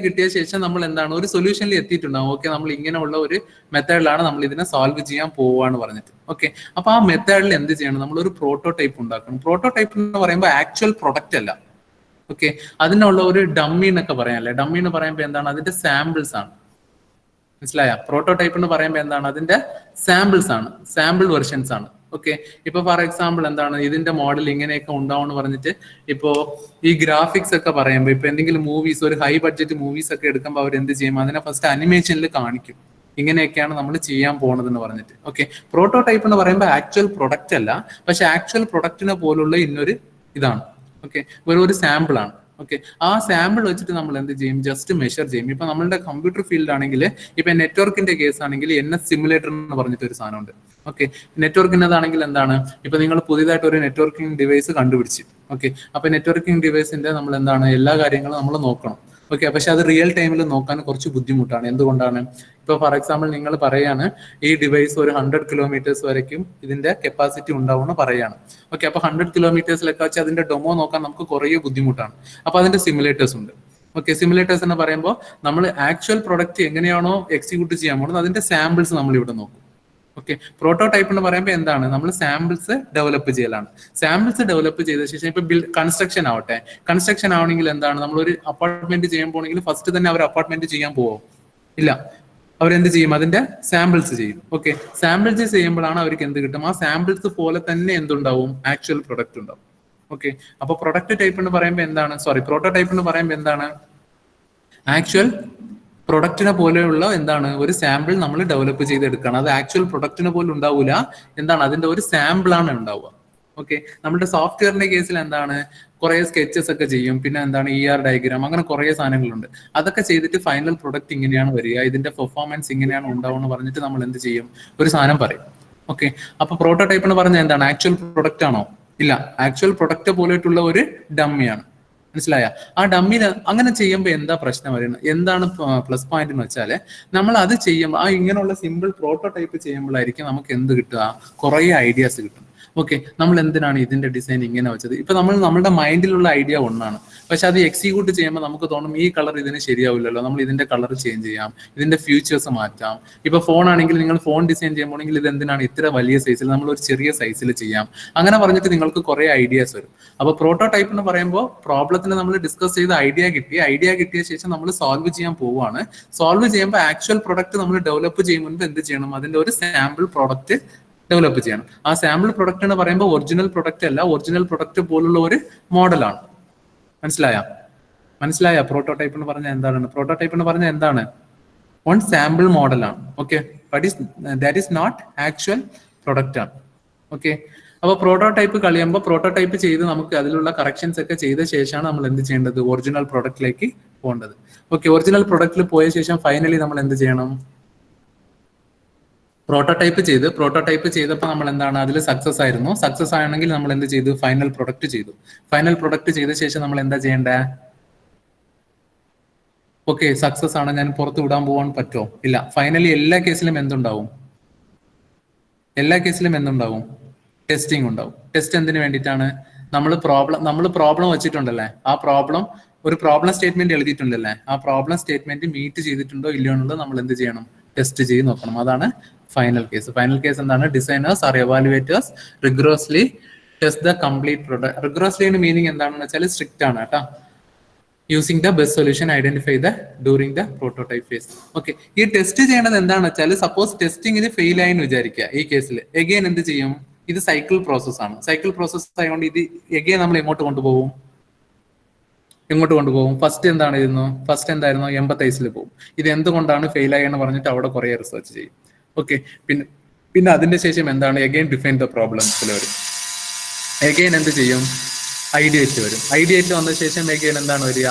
കിട്ടിയ ശേഷം നമ്മൾ എന്താണ് ഒരു സൊല്യൂഷനിൽ എത്തിയിട്ടുണ്ടാവും. ഓക്കെ, നമ്മൾ ഇങ്ങനെയുള്ള ഒരു മെത്തേഡിലാണ് നമ്മൾ ഇതിനെ സോൾവ് ചെയ്യാൻ പോവാന്ന് പറഞ്ഞിട്ട്. ഓക്കെ, അപ്പൊ ആ മെത്തേഡിൽ എന്ത് ചെയ്യണം? നമ്മൾ ഒരു പ്രോട്ടോടൈപ്പ് ഉണ്ടാക്കണം. പ്രോട്ടോടൈപ്പ് എന്ന് പറയുമ്പോൾ ആക്ച്വൽ പ്രൊഡക്റ്റ് അല്ല. ഓക്കെ, അതിനുള്ള ഒരു ഡമ്മി എന്നൊക്കെ പറയാനല്ലേ. ഡമ്മി എന്ന് പറയുമ്പോൾ എന്താണ്? അതിന്റെ സാമ്പിൾസ് ആണ്. മനസ്സിലായ? പ്രോട്ടോടൈപ്പ് എന്ന് പറയുമ്പോൾ എന്താണ്? അതിന്റെ സാമ്പിൾസ് ആണ്, സാമ്പിൾ വെർഷൻസ് ആണ്. ഓക്കെ, ഇപ്പൊ ഫോർ എക്സാമ്പിൾ എന്താണ് ഇതിന്റെ മോഡൽ ഇങ്ങനെയൊക്കെ ഉണ്ടാവും എന്ന് പറഞ്ഞിട്ട് ഇപ്പോ ഈ ഗ്രാഫിക്സ് ഒക്കെ പറയുമ്പോൾ ഇപ്പൊ എന്തെങ്കിലും മൂവീസ്, ഒരു ഹൈ ബഡ്ജറ്റ് മൂവീസ് ഒക്കെ എടുക്കുമ്പോൾ അവർ എന്ത് ചെയ്യും? അതിനെ ഫസ്റ്റ് അനിമേഷനിൽ കാണിക്കും, ഇങ്ങനെയൊക്കെയാണ് നമ്മൾ ചെയ്യാൻ പോണതെന്ന് പറഞ്ഞിട്ട്. ഓക്കെ, പ്രോട്ടോടൈപ്പ് എന്ന് പറയുമ്പോൾ ആക്ച്വൽ പ്രൊഡക്റ്റ് അല്ല, പക്ഷെ ആക്ച്വൽ പ്രൊഡക്റ്റിനെ പോലുള്ള ഇന്നൊരു ഇതാണ്. ഓക്കെ, ഒരു സാമ്പിൾ ആണ്. ഓക്കെ, ആ സാമ്പിൾ വെച്ചിട്ട് നമ്മൾ എന്ത് ചെയ്യും? ജസ്റ്റ് മെഷർ ചെയ്യും. ഇപ്പൊ നമ്മളുടെ കമ്പ്യൂട്ടർ ഫീൽഡ് ആണെങ്കിൽ ഇപ്പൊ നെറ്റ്വർക്കിന്റെ കേസ് ആണെങ്കിൽ NS സിമുലേറ്റർ എന്ന് പറഞ്ഞിട്ട് ഒരു സാധനമുണ്ട്. ഓക്കെ, നെറ്റ്വർക്കിൻ്റെതാണെങ്കിൽ എന്താണ്? ഇപ്പൊ നിങ്ങൾ പുതിയതായിട്ട് ഒരു നെറ്റ്വർക്കിംഗ് ഡിവൈസ് കണ്ടുപിടിച്ച്. ഓക്കെ, അപ്പൊ നെറ്റ്വർക്കിംഗ് ഡിവൈസിന്റെ നമ്മൾ എന്താണ് എല്ലാ കാര്യങ്ങളും നമ്മൾ നോക്കണം. ഓക്കെ, പക്ഷെ അത് റിയൽ ടൈമിൽ നോക്കാൻ കുറച്ച് ബുദ്ധിമുട്ടാണ്. എന്തുകൊണ്ടാണ്? ഇപ്പൊ ഫോർ എക്സാമ്പിൾ നിങ്ങൾ പറയാണ് ഈ ഡിവൈസ് ഒരു 100 കിലോമീറ്റേഴ്സ് വരയ്ക്കും ഇതിന്റെ കപ്പാസിറ്റി ഉണ്ടാവുമെന്ന് പറയാണ്. ഓക്കെ, അപ്പൊ 100 കിലോമീറ്റേഴ്സിലൊക്കെ വെച്ച് അതിന്റെ ഡെമോ നോക്കാൻ നമുക്ക് കുറേ ബുദ്ധിമുട്ടാണ്. അപ്പൊ അതിന്റെ സിമുലേറ്റേഴ്സ് ഉണ്ട്. ഓക്കെ, സിമുലേറ്റേഴ്സ് എന്ന് പറയുമ്പോൾ നമ്മൾ ആക്ച്വൽ പ്രൊഡക്റ്റ് എങ്ങനെയാണോ എക്സിക്യൂട്ട് ചെയ്യാൻ പോകുന്നത് അതിന്റെ സാമ്പിൾസ് നമ്മൾ ഇവിടെ നോക്കും. ഓക്കെ, പ്രോട്ടോടൈപ്പ് എന്ന് പറയുമ്പോൾ എന്താണ്? നമ്മൾ സാമ്പിൾസ് ഡെവലപ്പ് ചെയ്യലാണ്. സാമ്പിൾസ് ഡെവലപ്പ് ചെയ്ത ശേഷം ഇപ്പൊ കൺസ്ട്രക്ഷൻ ആവട്ടെ, കൺസ്ട്രക്ഷൻ ആവണമെങ്കിൽ എന്താണ്? നമ്മളൊരു അപ്പാർട്ട്മെന്റ് ചെയ്യാൻ പോകണമെങ്കിൽ ഫസ്റ്റ് തന്നെ അവർ അപ്പാർട്ട്മെന്റ് ചെയ്യാൻ പോവോ? ഇല്ല, അവരെന്ത് ചെയ്യും? അതിന്റെ സാമ്പിൾസ് ചെയ്യും. ഓക്കെ, സാമ്പിൾസ് ചെയ്യുമ്പോഴാണ് അവർക്ക് എന്ത് കിട്ടും? ആ സാമ്പിൾസ് പോലെ തന്നെ എന്തുണ്ടാവും? ആക്ച്വൽ പ്രൊഡക്റ്റ് ഉണ്ടാവും. ഓക്കെ, അപ്പൊ പ്രൊഡക്റ്റ് ടൈപ്പ് എന്ന് പറയുമ്പോൾ എന്താണ്? പ്രോട്ടോടൈപ്പ് എന്ന് പറയുമ്പോൾ എന്താണ്? ആക്ച്വൽ പ്രൊഡക്റ്റിനെ പോലെയുള്ള എന്താണ് ഒരു സാമ്പിൾ നമ്മൾ ഡെവലപ്പ് ചെയ്തെടുക്കണം. അത് ആക്ച്വൽ പ്രൊഡക്റ്റിനെ പോലും ഉണ്ടാവില്ല. എന്താണ്? അതിന്റെ ഒരു സാമ്പിൾ ആണ് ഉണ്ടാവുക. ഓക്കെ, നമ്മുടെ സോഫ്റ്റ്വെയറിന്റെ കേസിൽ എന്താണ്? കുറെ സ്കെച്ചസ് ഒക്കെ ചെയ്യും, പിന്നെ എന്താണ് ER ഡയഗ്രാം, അങ്ങനെ കുറെ സാധനങ്ങളുണ്ട്. അതൊക്കെ ചെയ്തിട്ട് ഫൈനൽ പ്രൊഡക്റ്റ് ഇങ്ങനെയാണ് വരിക, ഇതിന്റെ പെർഫോമൻസ് ഇങ്ങനെയാണ് ഉണ്ടാവുക എന്ന് പറഞ്ഞിട്ട് നമ്മൾ എന്ത് ചെയ്യും? ഒരു സാധനം പറയും. ഓക്കെ, അപ്പൊ പ്രോട്ടോടൈപ്പ് എന്ന് പറഞ്ഞാൽ എന്താണ്? ആക്ച്വൽ പ്രൊഡക്റ്റ് ആണോ? ഇല്ല, ആക്ച്വൽ പ്രൊഡക്റ്റ് പോലെയുള്ള ഒരു ഡമ്മിയാണ്. മനസ്സിലായ? ആ ഡമ്മിന് അങ്ങനെ ചെയ്യുമ്പോൾ എന്താ പ്രശ്നം വരുന്നത്? എന്താണ് പ്ലസ് പോയിന്റ് എന്ന് വെച്ചാല് നമ്മൾ അത് ചെയ്യുമ്പോൾ ഇങ്ങനെയുള്ള സിമ്പിൾ പ്രോട്ടോടൈപ്പ് ചെയ്യുമ്പോഴായിരിക്കും നമുക്ക് എന്ത് കിട്ടുക? കുറെ ഐഡിയാസ് കിട്ടും. ഓക്കെ, നമ്മൾ എന്തിനാണ് ഇതിന്റെ ഡിസൈൻ ഇങ്ങനെ വെച്ചത്? ഇപ്പൊ നമ്മുടെ മൈൻഡിലുള്ള ഐഡിയ ഒന്നാണ്, പക്ഷെ അത് എക്സിക്യൂട്ട് ചെയ്യുമ്പോൾ നമുക്ക് തോന്നും ഈ കളർ ഇതിന് ശരിയാവില്ലല്ലോ, നമ്മൾ ഇതിന്റെ കളർ ചേഞ്ച് ചെയ്യാം, ഇതിന്റെ ഫ്യൂച്ചേഴ്സ് മാറ്റാം. ഇപ്പൊ ഫോൺ ആണെങ്കിൽ നിങ്ങൾ ഫോൺ ഡിസൈൻ ചെയ്യുമ്പോഴെങ്കിൽ ഇത് എന്തിനാണ് ഇത്ര വലിയ സൈസിൽ, നമ്മൾ ഒരു ചെറിയ സൈസിൽ ചെയ്യാം, അങ്ങനെ പറഞ്ഞിട്ട് നിങ്ങൾക്ക് കുറെ ഐഡിയാസ് വരും. അപ്പൊ പ്രോട്ടോടൈപ്പ് എന്ന് പറയുമ്പോൾ പ്രോബ്ലത്തിന് നമ്മൾ ഡിസ്കസ് ചെയ്ത് ഐഡിയ കിട്ടിയ ശേഷം നമ്മൾ സോൾവ് ചെയ്യാൻ പോവുകയാണ്. സോൾവ് ചെയ്യുമ്പോൾ ആക്ച്വൽ പ്രൊഡക്റ്റ് നമ്മൾ ഡെവലപ്പ് ചെയ്യും മുൻപ് എന്ത് ചെയ്യണം? അതിന്റെ ഒരു സാമ്പിൾ പ്രൊഡക്റ്റ് ഡെവലപ്പ് ചെയ്യണം. ആ സാമ്പിൾ പ്രൊഡക്റ്റ് എന്ന് പറയുമ്പോൾ ഒറിജിനൽ പ്രൊഡക്റ്റ് അല്ല, ഒറിജിനൽ പ്രൊഡക്റ്റ് പോലുള്ള ഒരു മോഡലാണ്. മനസ്സിലായ? പ്രോട്ടോടൈപ്പ് എന്ന് പറഞ്ഞാൽ എന്താണ്? പ്രോട്ടോടൈപ്പ് എന്ന് പറഞ്ഞാൽ എന്താണ്? വൺ സാമ്പിൾ മോഡലാണ്. Okay, that is not actual product ആണ്. ഓക്കെ, അപ്പൊ പ്രോട്ടോടൈപ്പ് കളിയുമ്പോൾ പ്രോട്ടോടൈപ്പ് ചെയ്ത് നമുക്ക് അതിലുള്ള കറക്ഷൻസ് ഒക്കെ ചെയ്ത ശേഷമാണ് നമ്മൾ എന്ത് ചെയ്യേണ്ടത്? ഒറിജിനൽ പ്രൊഡക്റ്റിലേക്ക് പോകേണ്ടത്. ഓക്കെ, ഒറിജിനൽ പ്രൊഡക്റ്റിൽ പോയ ശേഷം ഫൈനലി നമ്മൾ എന്ത് ചെയ്യണം? പ്രോട്ടോടൈപ്പ് ചെയ്തപ്പോൾ നമ്മൾ എന്താണ്? അതിൽ സക്സസ് ആയിരുന്നു. സക്സസ് ആണെങ്കിൽ നമ്മൾ എന്ത് ചെയ്തു? ഫൈനൽ പ്രൊഡക്റ്റ് ചെയ്തു. ഫൈനൽ പ്രൊഡക്റ്റ് ചെയ്ത ശേഷം നമ്മൾ എന്താ ചെയ്യേണ്ടേ? ഓക്കെ, സക്സസ് ആണ്, ഞാൻ പുറത്ത് വിടാൻ പോകാൻ പറ്റുമോ? ഇല്ല. ഫൈനലി എല്ലാ കേസിലും എന്തുണ്ടാവും? ടെസ്റ്റിംഗ് ഉണ്ടാവും. ടെസ്റ്റ് എന്തിനു വേണ്ടിയിട്ടാണ്? നമ്മൾ പ്രോബ്ലം വെച്ചിട്ടുണ്ടല്ലേ, ആ പ്രോബ്ലം ഒരു പ്രോബ്ലം സ്റ്റേറ്റ്മെന്റ് എഴുതിയിട്ടുണ്ടല്ലേ, ആ പ്രോബ്ലം സ്റ്റേറ്റ്മെന്റ് മീറ്റ് ചെയ്തിട്ടുണ്ടോ ഇല്ലയോ എന്നുള്ളത് നമ്മൾ എന്ത് ചെയ്യണം? ടെസ്റ്റ് ചെയ്ത് നോക്കണം. അതാണ് ഫൈനൽ കേസ്. ഫൈനൽ കേസ് എന്താണ്? Designers are evaluators rigorously test the complete product. റിഗ്രസ്ലിയുടെ മീനിങ് എന്താണെന്ന് വെച്ചാൽ സ്ട്രിക്റ്റ് ആണ് കേട്ടോ. Using the best solution identify during the prototype phase. Okay, ഈ ടെസ്റ്റ് ചെയ്യേണ്ടത് എന്താണെന്ന് വെച്ചാൽ സപ്പോസ് ടെസ്റ്റിംഗിന് ഫെയിൽ ആയെന്ന് വിചാരിക്കുക. ഈ കേസിൽ എഗെയിൻ എന്ത് ചെയ്യും? ഇത് സൈക്കിൾ പ്രോസസ് ആണ്. സൈക്കിൾ പ്രോസസ് ആയതുകൊണ്ട് ഇത് എഗെയിൻ നമ്മൾ എങ്ങോട്ട് കൊണ്ടുപോകും? എങ്ങോട്ട് കൊണ്ടുപോകും? ഫസ്റ്റ് എന്താണ് ചെയ്യുന്നു? ഫസ്റ്റ് എന്തായിരുന്നു? എംപത്തൈസിൽ പോകും. ഇത് എന്തുകൊണ്ടാണ് ഫെയിൽ ആയെന്ന് പറഞ്ഞിട്ട് അവിടെ കുറെ റിസർച്ച് ചെയ്യും. ഓക്കെ, പിന്നെ പിന്നെ അതിന്റെ ശേഷം എന്താണ്? എഗെയിൻ ഡിഫൈൻ ദ പ്രോബ്ലംസിൽ വരും. എഗെയിൻ എന്ത് ചെയ്യും? ഐഡിയേറ്റ് വരും. ഐഡിയേറ്റ് വന്ന ശേഷം എഗെയിൻ എന്താണ് വരിക?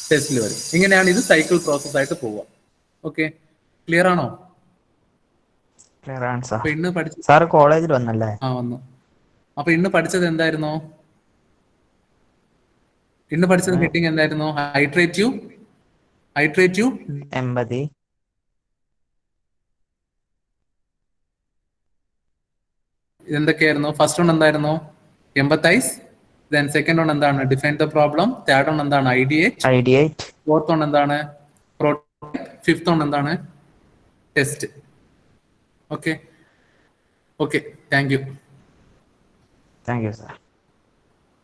ടെസ്റ്റിൽ വരും. ഇങ്ങനെയാണ് ഇത് സൈക്കിൾ പ്രോസസ് ആയിട്ട് പോവുക. ഓക്കെ, ക്ലിയർ ആണോ? ക്ലിയർ ആണ് സാർ. അപ്പൊ ഇന്ന് പഠിച്ച സാറ് കോളേജിൽ വന്നല്ലേ? വന്നു. അപ്പൊ ഇന്ന് പഠിച്ചത് എന്തായിരുന്നു? ഇന്ന് പഠിച്ചത് ഹെഡിങ് എന്തായിരുന്നു? ഹൈഡ്രേറ്റീവ് എമ്പതി. എന്തൊക്കെയായിരുന്നു? ഫസ്റ്റ് വൺ എന്തായിരുന്നു? എംപത്തൈസ്. ദെൻ സെക്കൻഡ് വൺ എന്താണ്? Define the problem. Third one എന്താണ്? ഐഡിയേറ്റ്. ഫോർത്ത് വൺ എന്താണ്? ഫിഫ്ത് വൺ എന്താണ്? Test. Okay, thank you. Thank you sir.